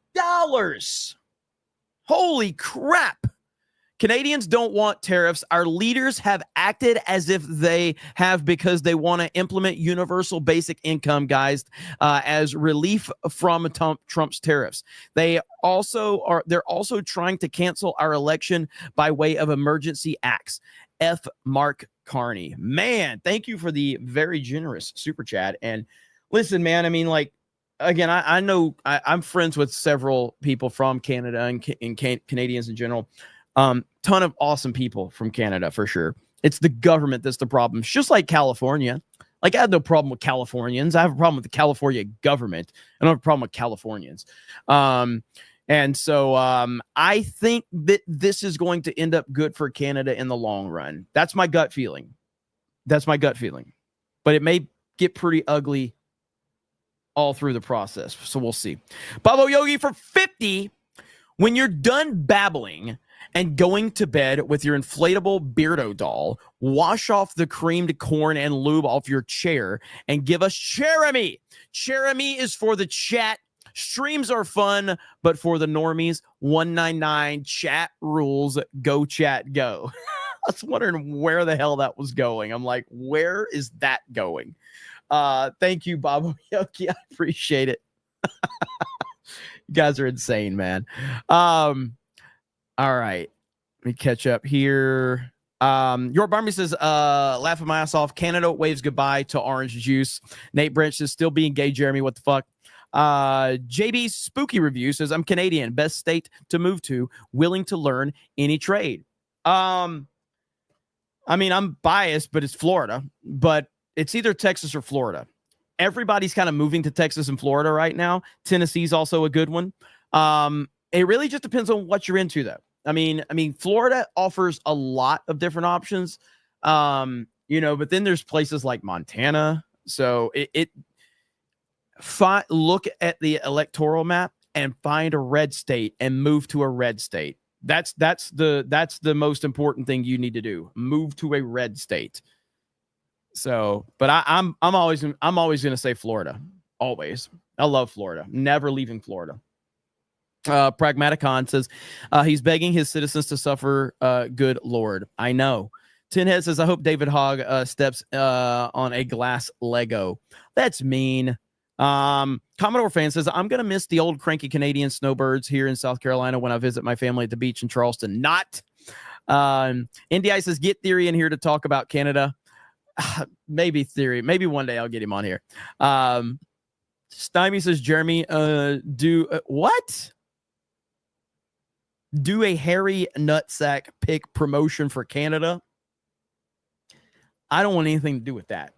Holy crap. Canadians don't want tariffs. Our leaders have acted as if they have because they want to implement universal basic income, guys, as relief from Trump's tariffs. They're also trying to cancel our election by way of emergency acts. F. Mark Carney. Man, thank you for the very generous super chat. And listen, man, I mean, again, I know I'm friends with several people from Canada and Canadians in general. Ton of awesome people from Canada for sure. It's the government that's the problem. It's just like California. I have no problem with Californians. I have a problem with the California government. I don't have a problem with Californians. And so I think that this is going to end up good for Canada in the long run. That's my gut feeling. But it may get pretty ugly all through the process. So we'll see. Babo Yogi for 50. When you're done babbling and going to bed with your inflatable Beardo doll, wash off the creamed corn and lube off your chair and give us Jeremy. Jeremy is for the chat. Streams are fun, but for the normies, 199 chat rules. Go chat, go. I was wondering where the hell that was going. I'm like, where is that going? Thank you, Bob Yoki. I appreciate it. You guys are insane, man. All right. Let me catch up here. Your Barmy says, laughing my ass off. Canada waves goodbye to orange juice. Nate Branch says, still being gay, Jeremy. What the fuck? JB's Spooky Review says, I'm Canadian. Best state to move to. Willing to learn any trade. I mean, I'm biased, but it's Florida. But it's either Texas or Florida. Everybody's kind of moving to Texas and Florida right now. Tennessee's also a good one. It really just depends on what you're into, though. I mean, Florida offers a lot of different options, but then there's places like Montana. So look at the electoral map and find a red state and move to a red state. That's the most important thing you need to do. Move to a red state. So, but I'm always going to say Florida. Always. I love Florida. Never leaving Florida. Pragmatic Khan says he's begging his citizens to suffer. Good Lord. I know. Tinhead says, I hope David Hogg steps on a glass Lego. That's mean. Commodore fan says, I'm going to miss the old cranky Canadian snowbirds here in South Carolina when I visit my family at the beach in Charleston. Not. NDI says, get Theory in here to talk about Canada. Maybe Theory. Maybe one day I'll get him on here. Stymie says, Jeremy, what? Do a hairy nutsack pick promotion for Canada? I don't want anything to do with that.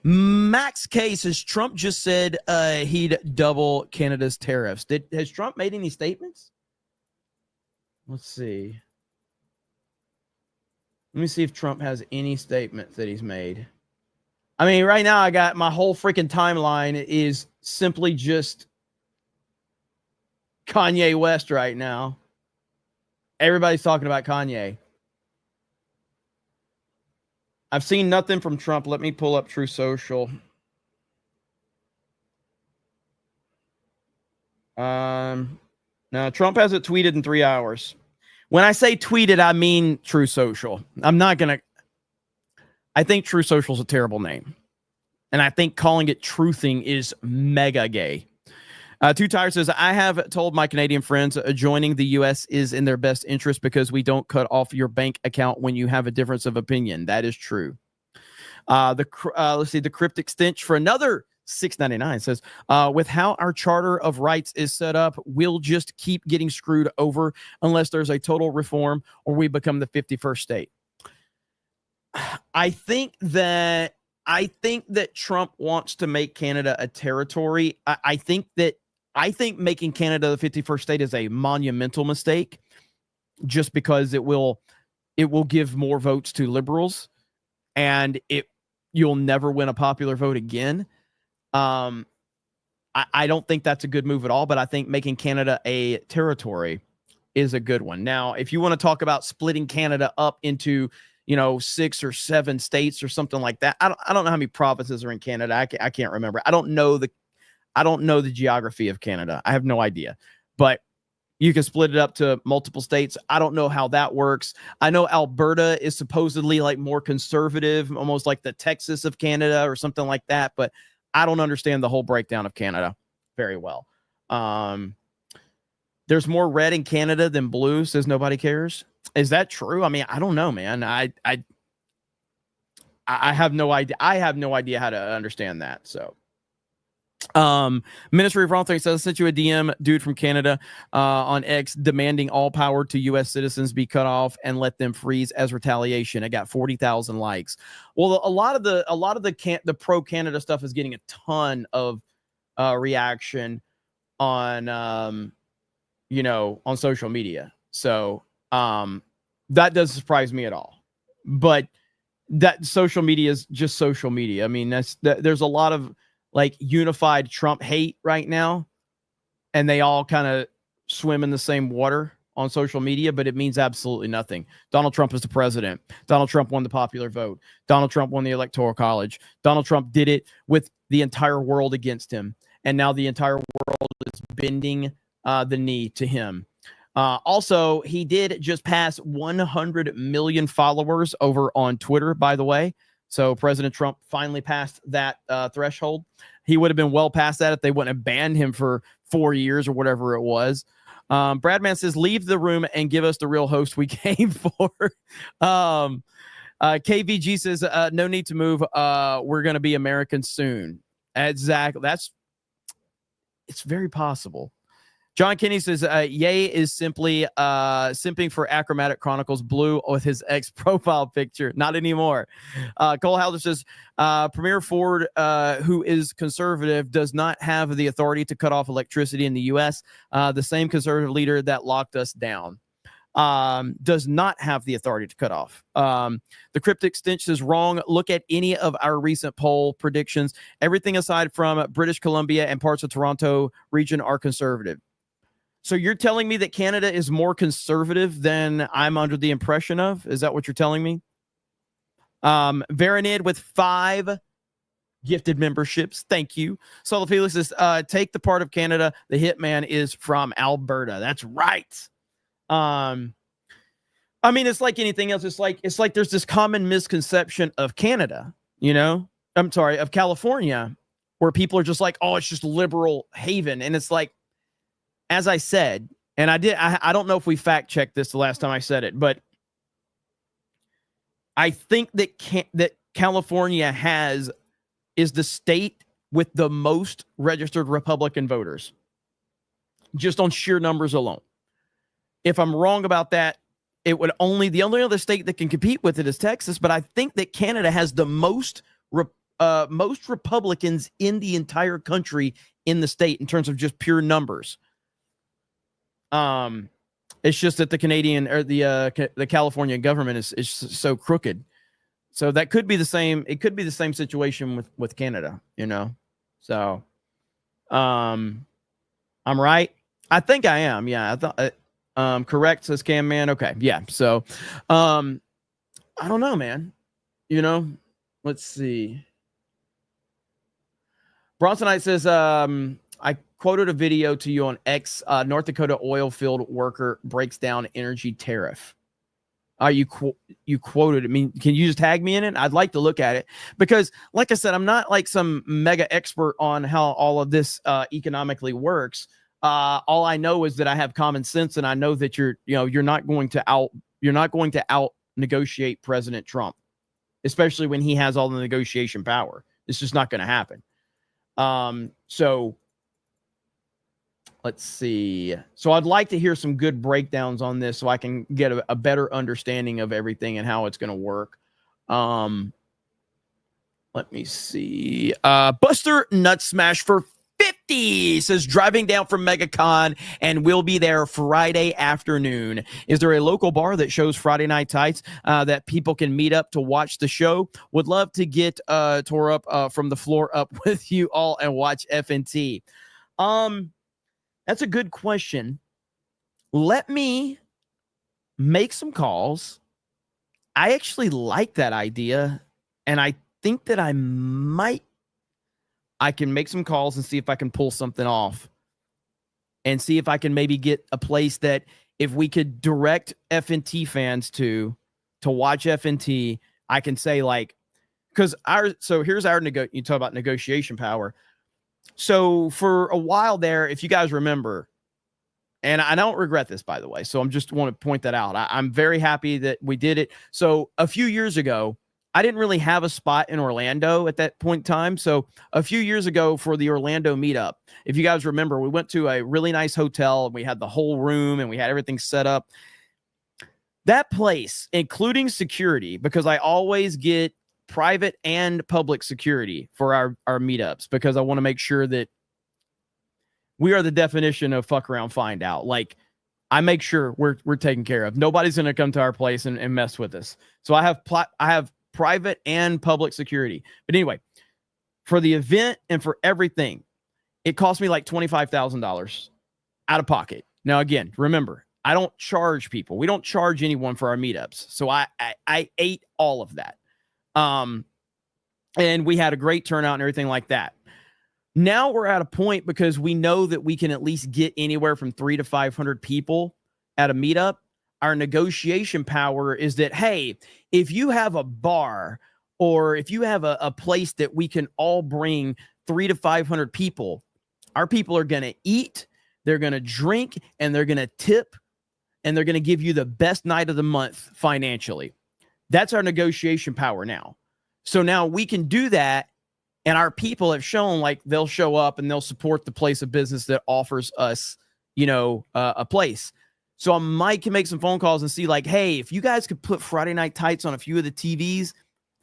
Max K says Trump just said he'd double Canada's tariffs. Has Trump made any statements? Let's see. Let me see if Trump has any statements that he's made. I mean, right now I got my whole freaking timeline is simply just Kanye West right now. Everybody's talking about Kanye. I've seen nothing from Trump. Let me pull up True Social. Now, Trump hasn't tweeted in 3 hours. When I say tweeted, I mean True Social. I'm not going to... I think True Social is a terrible name. And I think calling it truthing is mega gay. Two Tires says, I have told my Canadian friends joining the U.S. is in their best interest because we don't cut off your bank account when you have a difference of opinion. That is true. Let's see, the Cryptic Stench for another $6.99 says, with how our Charter of Rights is set up, we'll just keep getting screwed over unless there's a total reform or we become the 51st state. I think that Trump wants to make Canada a territory. I think making Canada the 51st state is a monumental mistake just because it will give more votes to liberals and you'll never win a popular vote again. I don't think that's a good move at all, but I think making Canada a territory is a good one. Now, if you want to talk about splitting Canada up into 6 or 7 states or something like that. I don't know how many provinces are in Canada. I can't remember. I don't know the geography of Canada. I have no idea. But you can split it up to multiple states. I don't know how that works. I know Alberta is supposedly like more conservative, almost like the Texas of Canada or something like that, but I don't understand the whole breakdown of Canada very well. There's more red in Canada than blue, says nobody cares. Is that true? I mean, I don't know, man. I have no idea. I have no idea how to understand that. So, Ministry of Wrong Thing says, I sent you a DM, dude from Canada, on X, demanding all power to U.S. citizens be cut off and let them freeze as retaliation. It got 40,000 likes. Well, a lot of the pro Canada stuff is getting a ton of reaction on on social media. So that doesn't surprise me at all. But that social media is just social media. I mean, there's a lot of like unified Trump hate right now, and they all kind of swim in the same water on social media, but it means absolutely nothing. Donald Trump is the president. Donald Trump won the popular vote. Donald Trump won the Electoral College. Donald Trump did it with the entire world against him. And now the entire world is bending the knee to him. Also, he did just pass 100 million followers over on Twitter, by the way. So President Trump finally passed that threshold. He would have been well past that if they wouldn't have banned him for 4 years or whatever it was. Bradman says, leave the room and give us the real host we came for. KVG says, no need to move. We're going to be Americans soon. Exactly. It's very possible. John Kinney says, Ye is simply simping for Achromatic Chronicles Blue with his ex profile picture. Not anymore. Cole Halder says, Premier Ford, who is conservative, does not have the authority to cut off electricity in the U.S. The same conservative leader that locked us down does not have the authority to cut off. The Cryptic Stench is wrong. Look at any of our recent poll predictions. Everything aside from British Columbia and parts of Toronto region are conservative. So you're telling me that Canada is more conservative than I'm under the impression of? Is that what you're telling me? Veronid with 5 gifted memberships. Thank you. Solo Felix says, take the part of Canada. The hitman is from Alberta. That's right. I mean, it's like anything else. It's like there's this common misconception of Canada, of California, where people are just like, oh, it's just liberal haven. And it's like, as I said, and I don't know if we fact checked this the last time I said it, but I think that California is the state with the most registered Republican voters, just on sheer numbers alone. If I'm wrong about that, the only other state that can compete with it is Texas, but I think that Canada has the most Republicans in the entire country in the state in terms of just pure numbers. It's just that the Canadian or the California government is so crooked. So that could be the same. It could be the same situation with Canada, So, I'm right. I think I am. Yeah. I thought, correct, says Cam Man. Okay. Yeah. So, I don't know, man. Let's see. Bronsonite says, I quoted a video to you on X. North Dakota oil field worker breaks down energy tariff. You quoted. I mean, can you just tag me in it? I'd like to look at it because, like I said, I'm not like some mega expert on how all of this economically works. All I know is that I have common sense, and I know that you're not going to out negotiate President Trump, especially when he has all the negotiation power. It's just not going to happen. So let's see. So I'd like to hear some good breakdowns on this so I can get a better understanding of everything and how it's going to work. Let me see. Buster Nut Smash for 50 says, driving down from MegaCon and we'll be there Friday afternoon. Is there a local bar that shows Friday Night Tights that people can meet up to watch the show? Would love to get tore up from the floor up with you all and watch FNT. That's a good question. Let me make some calls. I actually like that idea, and I think that I can make some calls and see if I can pull something off and see if I can maybe get a place that if we could direct FNT fans to watch FNT, I can say like, because here's our you talk about negotiation power. So for a while there, if you guys remember, and I don't regret this, by the way, so I'm just want to point that out. I'm very happy that we did it. So a few years ago, I didn't really have a spot in Orlando at that point in time. So a few years ago for the Orlando meetup, if you guys remember, we went to a really nice hotel and we had the whole room and we had everything set up. That place, including security, because I always get private and public security for our meetups because I want to make sure that we are the definition of fuck around, find out. Like, I make sure we're taken care of. Nobody's going to come to our place and mess with us. So I have private and public security. But anyway, for the event and for everything, it cost me like $25,000 out of pocket. Now, again, remember, I don't charge people. We don't charge anyone for our meetups. So I ate all of that. And we had a great turnout and everything like that. Now we're at a point because we know that we can at least get anywhere from 300 to 500 people at a meetup. Our negotiation power is that, hey, if you have a bar or if you have a place that we can all bring 300 to 500 people, our people are going to eat, they're going to drink, and they're going to tip, and they're going to give you the best night of the month financially. That's our negotiation power now. So now we can do that, and our people have shown like they'll show up and they'll support the place of business that offers us, a place. So I might can make some phone calls and see like, hey, if you guys could put Friday Night Tights on a few of the TVs,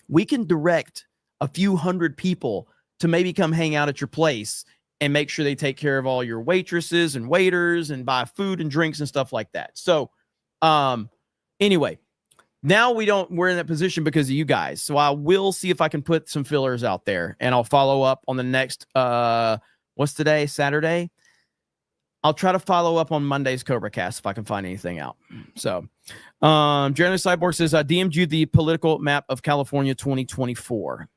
we can direct a few hundred people to maybe come hang out at your place and make sure they take care of all your waitresses and waiters and buy food and drinks and stuff like that. So, anyway, now we're in that position because of you guys. So I will see if I can put some fillers out there, and I'll follow up on the next, what's today? Saturday. I'll try to follow up on Monday's CobraCast if I can find anything out. So, Jeremy Cyborg says, I DM'd you the political map of California 2024.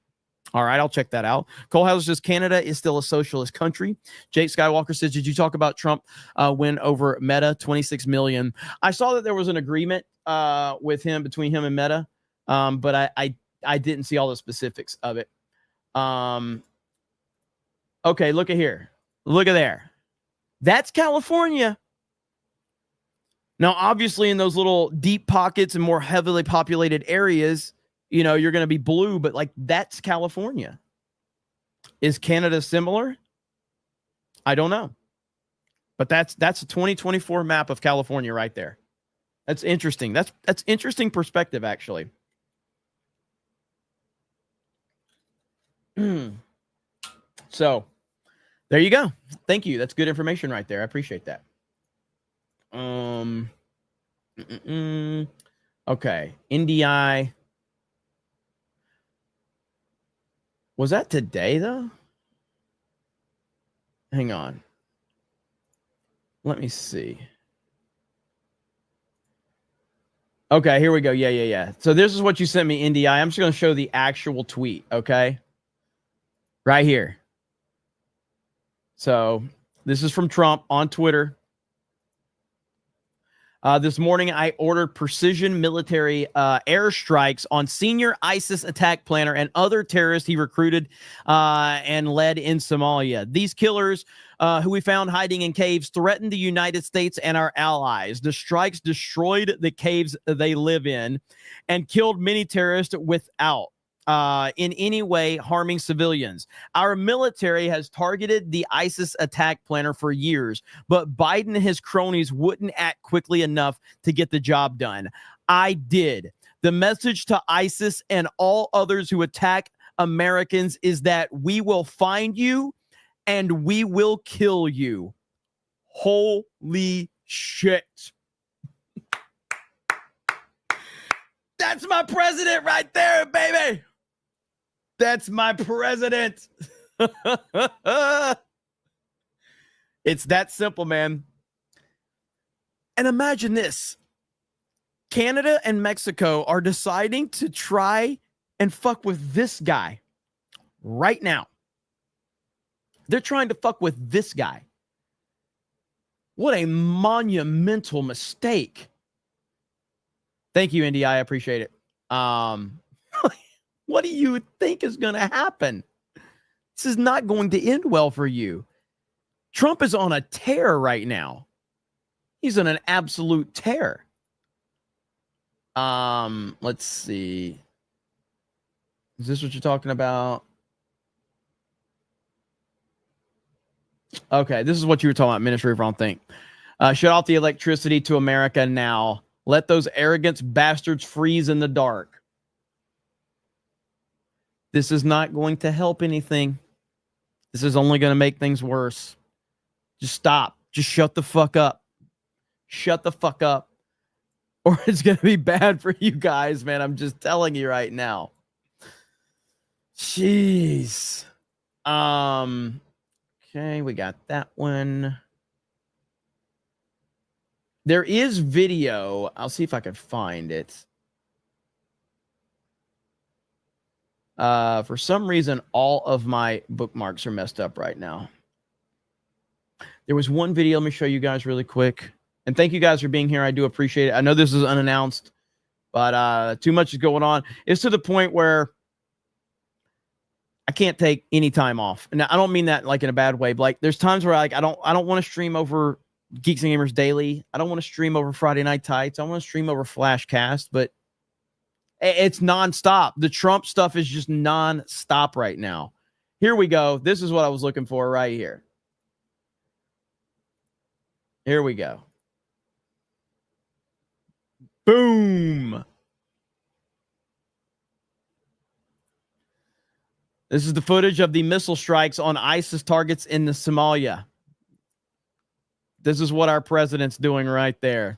All right, I'll check that out. Cole Hauser says, Canada is still a socialist country. Jake Skywalker says, did you talk about Trump win over Meta, 26 million? I saw that there was an agreement between him and Meta, but I didn't see all the specifics of it. Okay, look at here. Look at there. That's California. Now, obviously, in those little deep pockets and more heavily populated areas, you know, you're going to be blue, but like that's California. Is Canada similar? I don't know. But that's a 2024 map of California right there. That's interesting. That's interesting perspective, actually. So, there you go. Thank you. That's good information right there. I appreciate that. Okay. NDI. Was that today, though? Hang on. Let me see. Okay, here we go. Yeah. So this is what you sent me, NDI. I'm just going to show the actual tweet, okay? Right here. So this is from Trump on Twitter. This morning, I ordered precision military airstrikes on senior ISIS attack planner and other terrorists he recruited and led in Somalia. These killers, who we found hiding in caves, threatened the United States and our allies. The strikes destroyed the caves they live in and killed many terrorists without in any way harming civilians. Our military has targeted the ISIS attack planner for years, but Biden and his cronies wouldn't act quickly enough to get the job done. I did. The message to ISIS and all others who attack Americans is that we will find you and we will kill you. Holy shit. That's my president right there, baby. That's my president. It's that simple, man. And imagine this. Canada and Mexico are deciding to try and fuck with this guy right now. They're trying to fuck with this guy. What a monumental mistake. Thank you, Indy. I appreciate it. What do you think is going to happen? This is not going to end well for you. Trump is on a tear right now. He's on an absolute tear. Let's see. Is this what you're talking about? Okay, this is what you were talking about, Ministry of Wrong Think. Shut off the electricity to America now. Let those arrogant bastards freeze in the dark. This is not going to help anything. This is only going to make things worse. Just stop. Just shut the fuck up. Shut the fuck up. Or it's going to be bad for you guys, man. I'm just telling you right now. Jeez. Okay, we got that one. There is video. I'll see if I can find it. For some reason, all of my bookmarks are messed up right now. There was one video. Let me show you guys really quick. And thank you guys for being here. I do appreciate it. I know this is unannounced, but too much is going on. It's to the point where I can't take any time off. And I don't mean that like in a bad way, but like there's times where like I don't want to stream over Geeks and Gamers Daily. I don't want to stream over Friday Night Tights. I want to stream over Flashcast, but it's nonstop. The Trump stuff is just nonstop right now. Here we go. This is what I was looking for right here. Here we go. Boom. This is the footage of the missile strikes on ISIS targets in the Somalia. This is what our president's doing right there.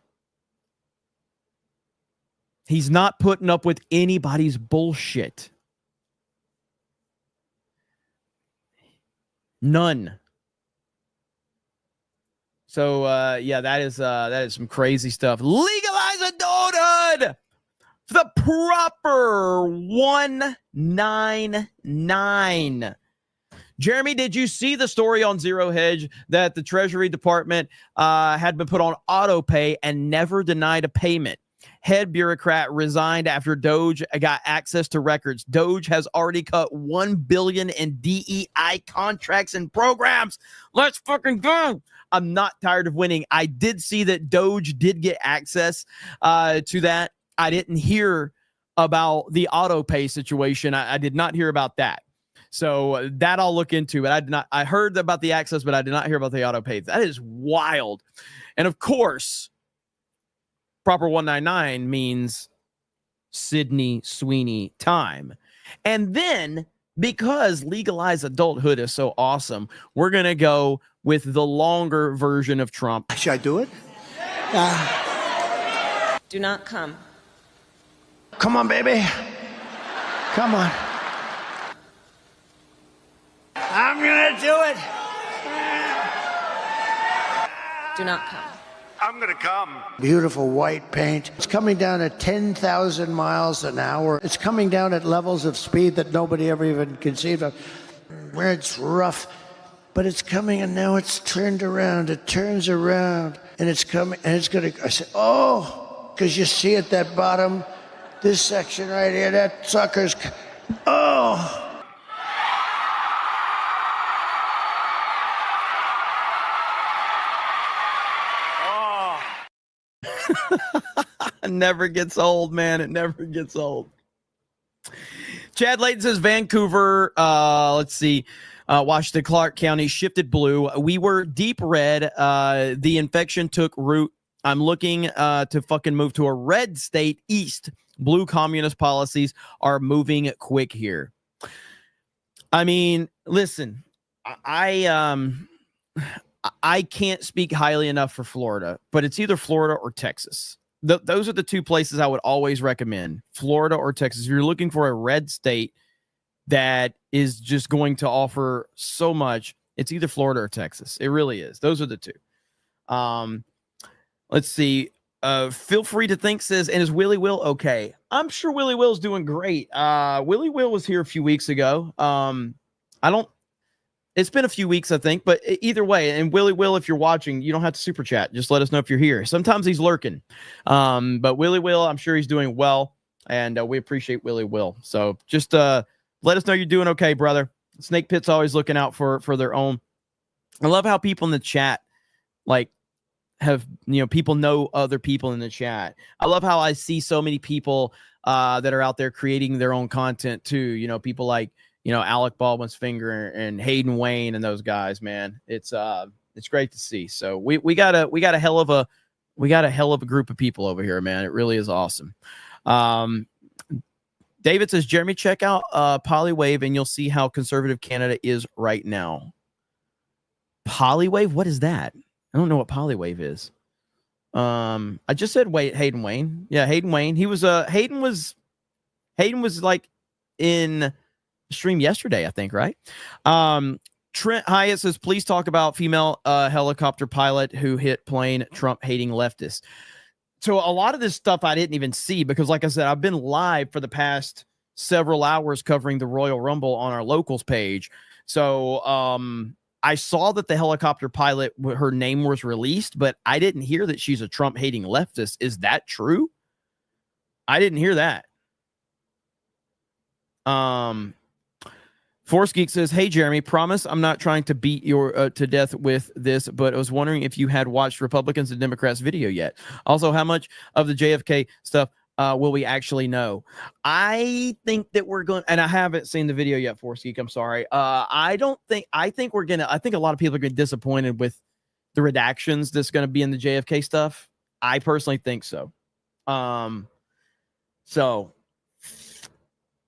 He's not putting up with anybody's bullshit. None. So yeah, that is some crazy stuff. Legalize adulthood for the proper 199. Jeremy, did you see the story on Zero Hedge that the Treasury Department had been put on auto pay and never denied a payment? Head bureaucrat resigned after Doge got access to records. Doge has already cut $1 billion in DEI contracts and programs. Let's fucking go. I'm not tired of winning. I did see that Doge did get access to that. I didn't hear about the auto pay situation. I did not hear about that. So that I'll look into. But I heard about the access, but I did not hear about the auto pay. That is wild. And of course, proper 199 means Sydney Sweeney time. And then, because legalized adulthood is so awesome, we're going to go with the longer version of Trump. Should I do it? Do not come. Come on, baby. Come on. I'm gonna do it. Do not come. I'm gonna come. Beautiful white paint. It's coming down at 10,000 miles an hour. It's coming down at levels of speed that nobody ever even conceived of. Where it's rough, but it's coming, and now it's turned around. It turns around, and it's coming, and it's gonna. I said, oh, because you see at that bottom, this section right here, that sucker's. Oh. It never gets old, man. It never gets old. Chad Layton says Vancouver, let's see, Washington, Clark County shifted blue. We were deep red. The infection took root. I'm looking to fucking move to a red state east. Blue communist policies are moving quick here. I mean, listen, I can't speak highly enough for Florida, but it's either Florida or Texas. Those are the two places I would always recommend, Florida or Texas. If you're looking for a red state that is just going to offer so much, it's either Florida or Texas. It really is. Those are the two. Let's see. Feel free to think says, and is Willie Will okay? I'm sure Willie Will's doing great. Willie Will was here a few weeks ago. It's been a few weeks, I think, but either way, and Willie Will, if you're watching, you don't have to super chat. Just let us know if you're here. Sometimes he's lurking. But Willie Will, I'm sure he's doing well, and we appreciate Willie Will. So just let us know you're doing okay, brother. Snake Pit's always looking out for their own. I love how people in the chat, like, have, people know other people in the chat. I love how I see so many people that are out there creating their own content too. People like, Alec Baldwin's Finger and Hayden Wayne and those guys, man. It's great to see. So we got a hell of a group of people over here, man. It really is awesome. David says, Jeremy, check out Polywave and you'll see how conservative Canada is right now. Polywave? What is that? I don't know what Polywave is. I just said Hayden Wayne. Yeah, Hayden Wayne. He was Hayden was like in stream yesterday, I think, right? Trent Hyatt says, please talk about female helicopter pilot who hit plane, Trump hating leftists. So a lot of this stuff I didn't even see because, like I said, I've been live for the past several hours covering the Royal Rumble on our locals page. So I saw that the helicopter pilot, her name was released, but I didn't hear that she's a Trump hating leftist. Is that true? I didn't hear that. Force Geek says, hey, Jeremy, promise I'm not trying to beat your to death with this, but I was wondering if you had watched Republicans and Democrats video yet. Also, how much of the JFK stuff will we actually know? I think that we're going, and I haven't seen the video yet, Force Geek. I'm think a lot of people are going to get disappointed with the redactions that's going to be in the JFK stuff. I personally think so. So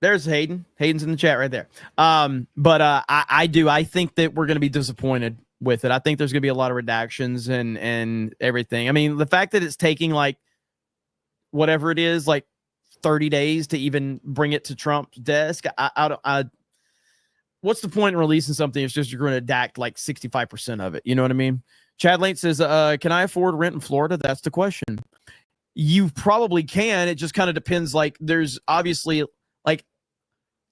there's Hayden. Hayden's in the chat right there. But I think that we're going to be disappointed with it. I think there's going to be a lot of redactions and everything. I mean, the fact that it's taking like whatever it is, like 30 days to even bring it to Trump's desk. What's the point in releasing something? It's just you're going to redact like 65% of it. You know what I mean? Chad Lane says, can I afford rent in Florida? That's the question. You probably can. It just kind of depends. Like, there's obviously, like,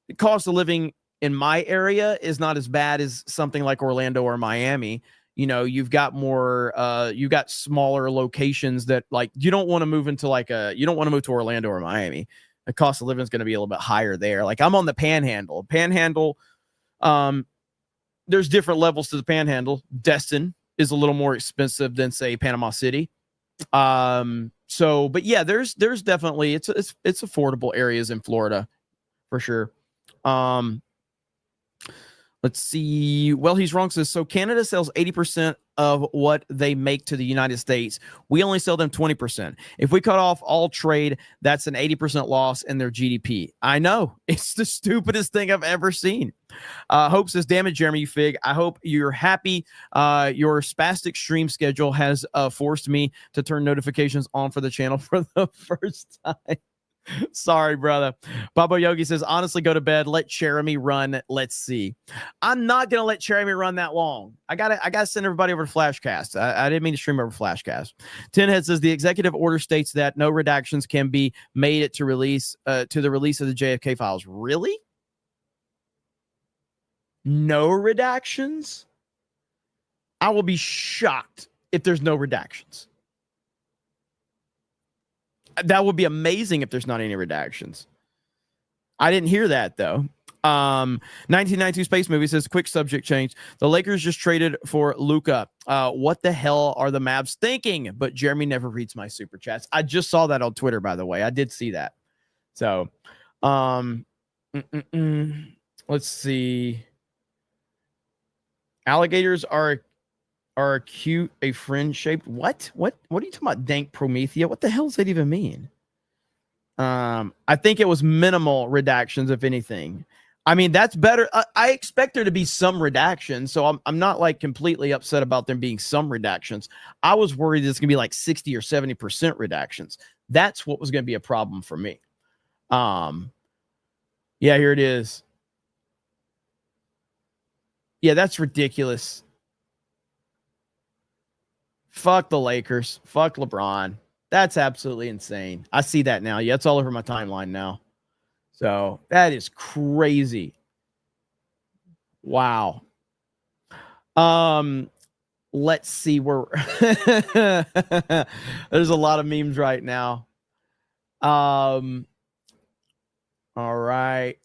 the cost of living in my area is not as bad as something like Orlando or Miami. You know, you've got more, you got smaller locations that, like, you don't want to move into you don't want to move to Orlando or Miami. The cost of living is going to be a little bit higher there. Like, I'm on the Panhandle. There's different levels to the Panhandle. Destin is a little more expensive than, say, Panama City. But yeah, there's definitely, it's affordable areas in Florida for sure. Let's see. Well, he's wrong. Says, so Canada sells 80% of what they make to the United States. We only sell them 20%. If we cut off all trade, that's an 80% loss in their GDP. I know. It's the stupidest thing I've ever seen. Hope says, damn it, Jeremy, you fig. I hope you're happy. Your spastic stream schedule has forced me to turn notifications on for the channel for the first time. Sorry, brother. Babo Yogi says, honestly, go to bed. Let Jeremy run. Let's see. I'm not going to let Jeremy run that long. I gotta send everybody over to Flashcast. I didn't mean to stream over Flashcast. Tinhead says, the executive order states that no redactions can be made to release to the release of the JFK files. Really? No redactions? I will be shocked if there's no redactions. That would be amazing if there's not any redactions. I didn't hear that, though. 1992 Space Movie says, quick subject change. The Lakers just traded for Luka. What the hell are the Mavs thinking? But Jeremy never reads my super chats. I just saw that on Twitter, by the way. I did see that. So, let's see. Alligators are cute, a friend shaped. What are you talking about? Dank Promethea? What the hell does that even mean? I think it was minimal redactions, if anything. I mean, that's better. I expect there to be some redactions, so I'm not like completely upset about there being some redactions. I was worried it's gonna be like 60 or 70% redactions. That's what was gonna be a problem for me. Yeah, here it is. Yeah, that's ridiculous. Fuck the Lakers. Fuck LeBron. That's absolutely insane. I see that now. Yeah, it's all over my timeline now. So that is crazy. Wow. Let's see where there's a lot of memes right now. All right.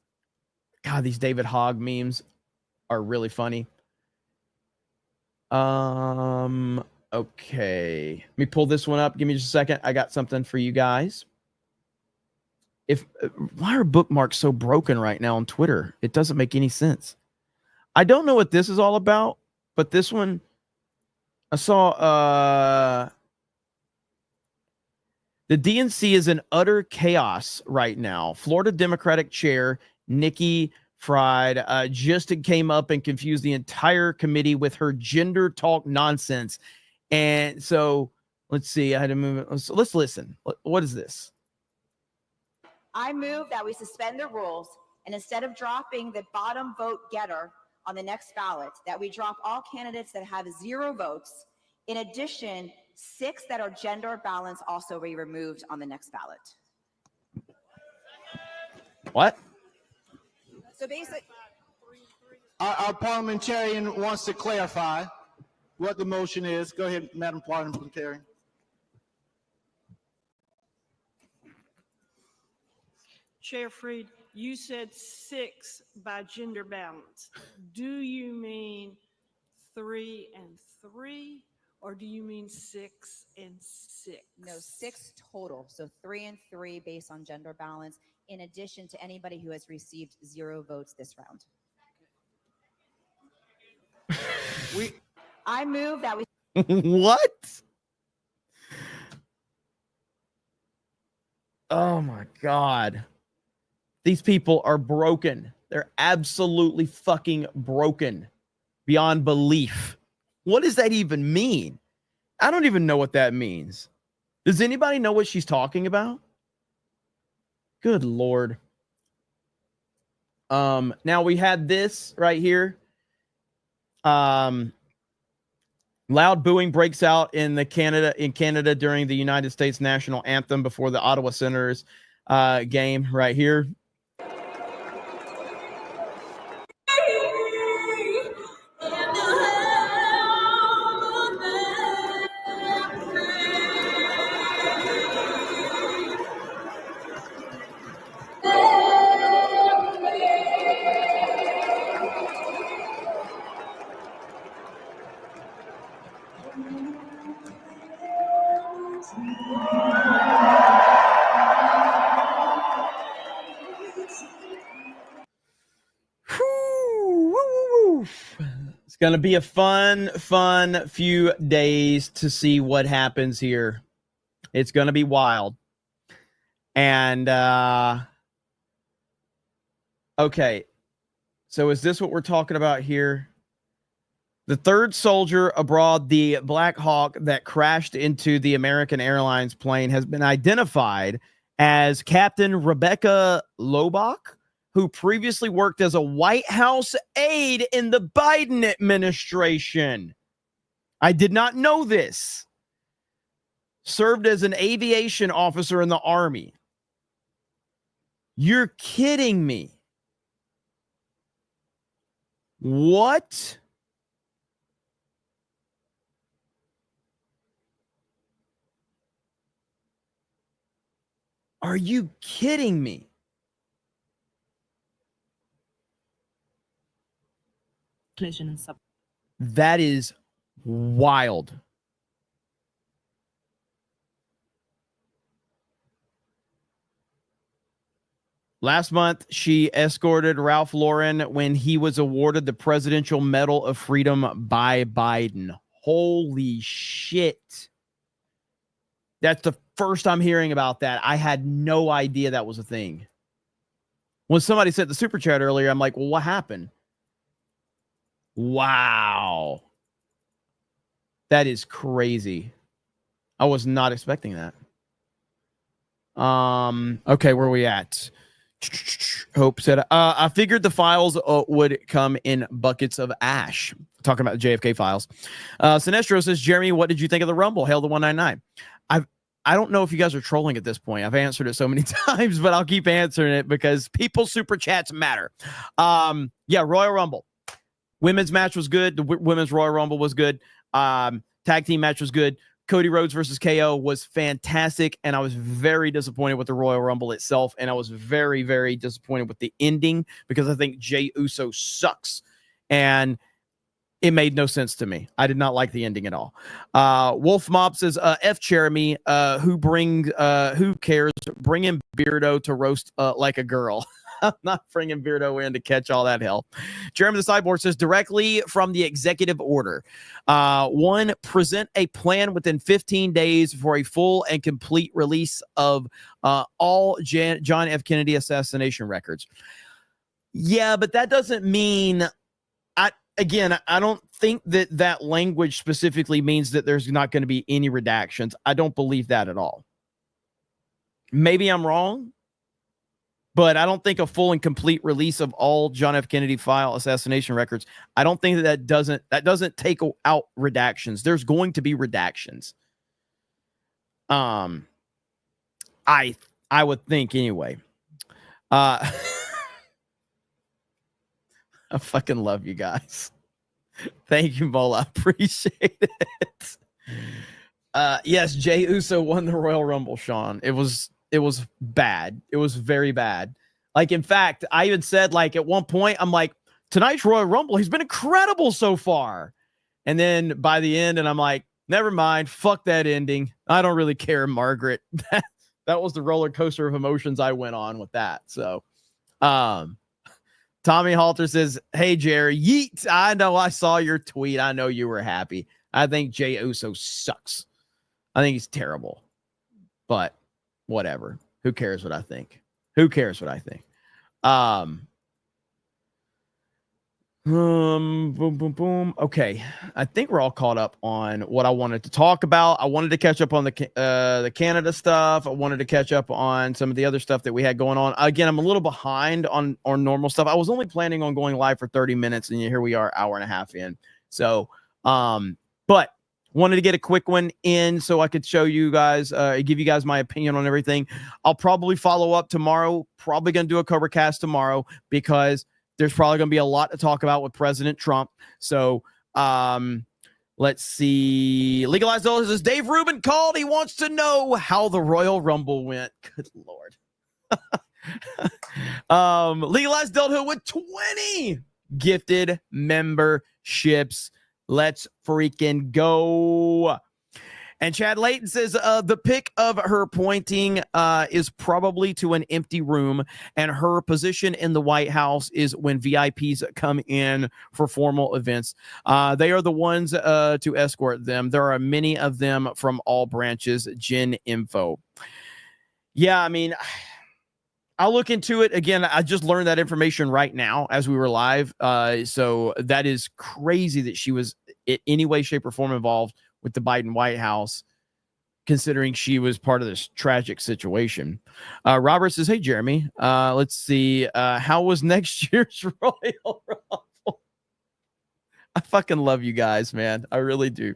God, these David Hogg memes are really funny. Okay, let me pull this one up. Give me just a second. I got something for you guys. Why are bookmarks so broken right now on Twitter? It doesn't make any sense. I don't know what this is all about, but this one I saw. The DNC is in utter chaos right now. Florida Democratic Chair Nikki Fried just came up and confused the entire committee with her gender talk nonsense. And so let's see. I had to move it. So let's listen. What is this? I move that we suspend the rules, and instead of dropping the bottom vote getter on the next ballot, that we drop all candidates that have 0 votes. In addition, 6 that are gender balanced also be removed on the next ballot. What? So basically, our parliamentarian wants to clarify what the motion is. Go ahead, Madam Parliamentarian. Chair Fried, you said 6 by gender balance. Do you mean 3 and 3, or do you mean 6 and 6? no, 6 total. So 3 and 3 based on gender balance, in addition to anybody who has received 0 votes this round. I move that we. What? Oh my God. These people are broken. They're absolutely fucking broken beyond belief. What does that even mean? I don't even know what that means. Does anybody know what she's talking about? Good Lord. Now we had this right here. Loud booing breaks out in Canada during the United States national anthem before the Ottawa Senators game right here. It's going to be a fun few days to see what happens here. It's going to be wild. And, okay. So is this what we're talking about here? The third soldier aboard the Black Hawk that crashed into the American Airlines plane has been identified as Captain Rebecca Lobach, who previously worked as a White House aide in the Biden administration. I did not know this. Served as an aviation officer in the Army. You're kidding me. What? Are you kidding me? That is wild. Last month, she escorted Ralph Lauren when he was awarded the Presidential Medal of Freedom by Biden. Holy shit. That's the first I'm hearing about that. I had no idea that was a thing. When somebody said the super chat earlier, I'm like, well, what happened? Wow. That is crazy. I was not expecting that. Okay, where are we at? Hope said, I figured the files would come in buckets of ash. Talking about the JFK files. Sinestro says, Jeremy, what did you think of the Rumble? Hail the 199. I don't know if you guys are trolling at this point. I've answered it so many times, but I'll keep answering it because people's super chats matter. Yeah, Royal Rumble. Women's match was good. The women's Royal Rumble was good. Tag team match was good. Cody Rhodes versus KO was fantastic, and I was very disappointed with the Royal Rumble itself, and I was very, very disappointed with the ending because I think Jey Uso sucks, and it made no sense to me. I did not like the ending at all. Wolf Mob says, F Jeremy, who cares? Bring in Beardo to roast like a girl. I'm not bringing Beardo in to catch all that hell. Jeremy the Cyborg says, directly from the executive order. 1, present a plan within 15 days for a full and complete release of all John F. Kennedy assassination records. Yeah, but that doesn't mean... I don't think that language specifically means that there's not going to be any redactions. I don't believe that at all. Maybe I'm wrong, but I don't think a full and complete release of all John F. Kennedy file assassination records, I don't think that doesn't take out redactions. There's going to be redactions. I would think anyway. I fucking love you guys. Thank you, Mola. Appreciate it. Yes, Jey Uso won the Royal Rumble, Sean. It was bad. It was very bad. Like, in fact, I even said, like, at one point, I'm like, tonight's Royal Rumble, he's been incredible so far. And then by the end, and I'm like, never mind. Fuck that ending. I don't really care, Margaret. That was the roller coaster of emotions I went on with that. So, Tommy Halter says, hey, Jerry, yeet. I know I saw your tweet. I know you were happy. I think Jey Uso sucks. I think he's terrible. But whatever. Who cares what I think? Who cares what I think? Boom, boom, boom. Okay. I think we're all caught up on what I wanted to talk about. I wanted to catch up on the Canada stuff. I wanted to catch up on some of the other stuff that we had going on. Again, I'm a little behind on normal stuff. I was only planning on going live for 30 minutes, and here we are, hour and a half in. So, but wanted to get a quick one in so I could show you guys, give you guys my opinion on everything. I'll probably follow up tomorrow. Probably going to do a CobraCast tomorrow because there's probably going to be a lot to talk about with President Trump. So, let's see. Legalized Adult says Dave Rubin called. He wants to know how the Royal Rumble went. Good Lord. Legalized Adulthood with 20 gifted memberships. Let's freaking go. And Chad Layton says the pic of her pointing is probably to an empty room, and her position in the White House is when VIPs come in for formal events. They are the ones to escort them. There are many of them from all branches. Gen Info. Yeah, I mean, I'll look into it. Again, I just learned that information right now as we were live. So that is crazy that she was in any way, shape, or form involved with the Biden White House, considering she was part of this tragic situation. Robert says, hey, Jeremy, let's see. How was next year's Royal Rumble? I fucking love you guys, man. I really do.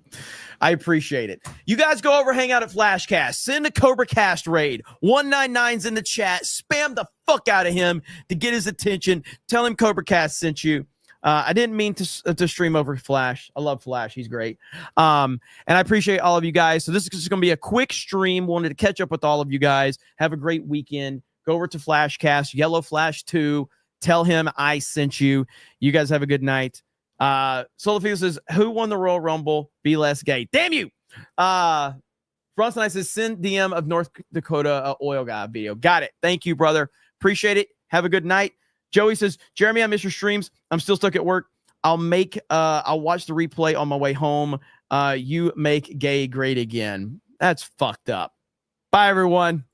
I appreciate it. You guys go over, hang out at Flashcast. Send a CobraCast raid. 199's in the chat. Spam the fuck out of him to get his attention. Tell him CobraCast sent you. I didn't mean to stream over Flash. I love Flash. He's great. And I appreciate all of you guys. So this is just going to be a quick stream. Wanted to catch up with all of you guys. Have a great weekend. Go over to Flashcast, Yellow Flash 2. Tell him I sent you. You guys have a good night. Solofield says, who won the Royal Rumble? Be less gay. Damn you. Bronson says, send DM of North Dakota oil guy video. Got it. Thank you, brother. Appreciate it. Have a good night. Joey says, Jeremy, I miss your streams. I'm still stuck at work. I'll watch the replay on my way home. You make gay great again. That's fucked up. Bye, everyone.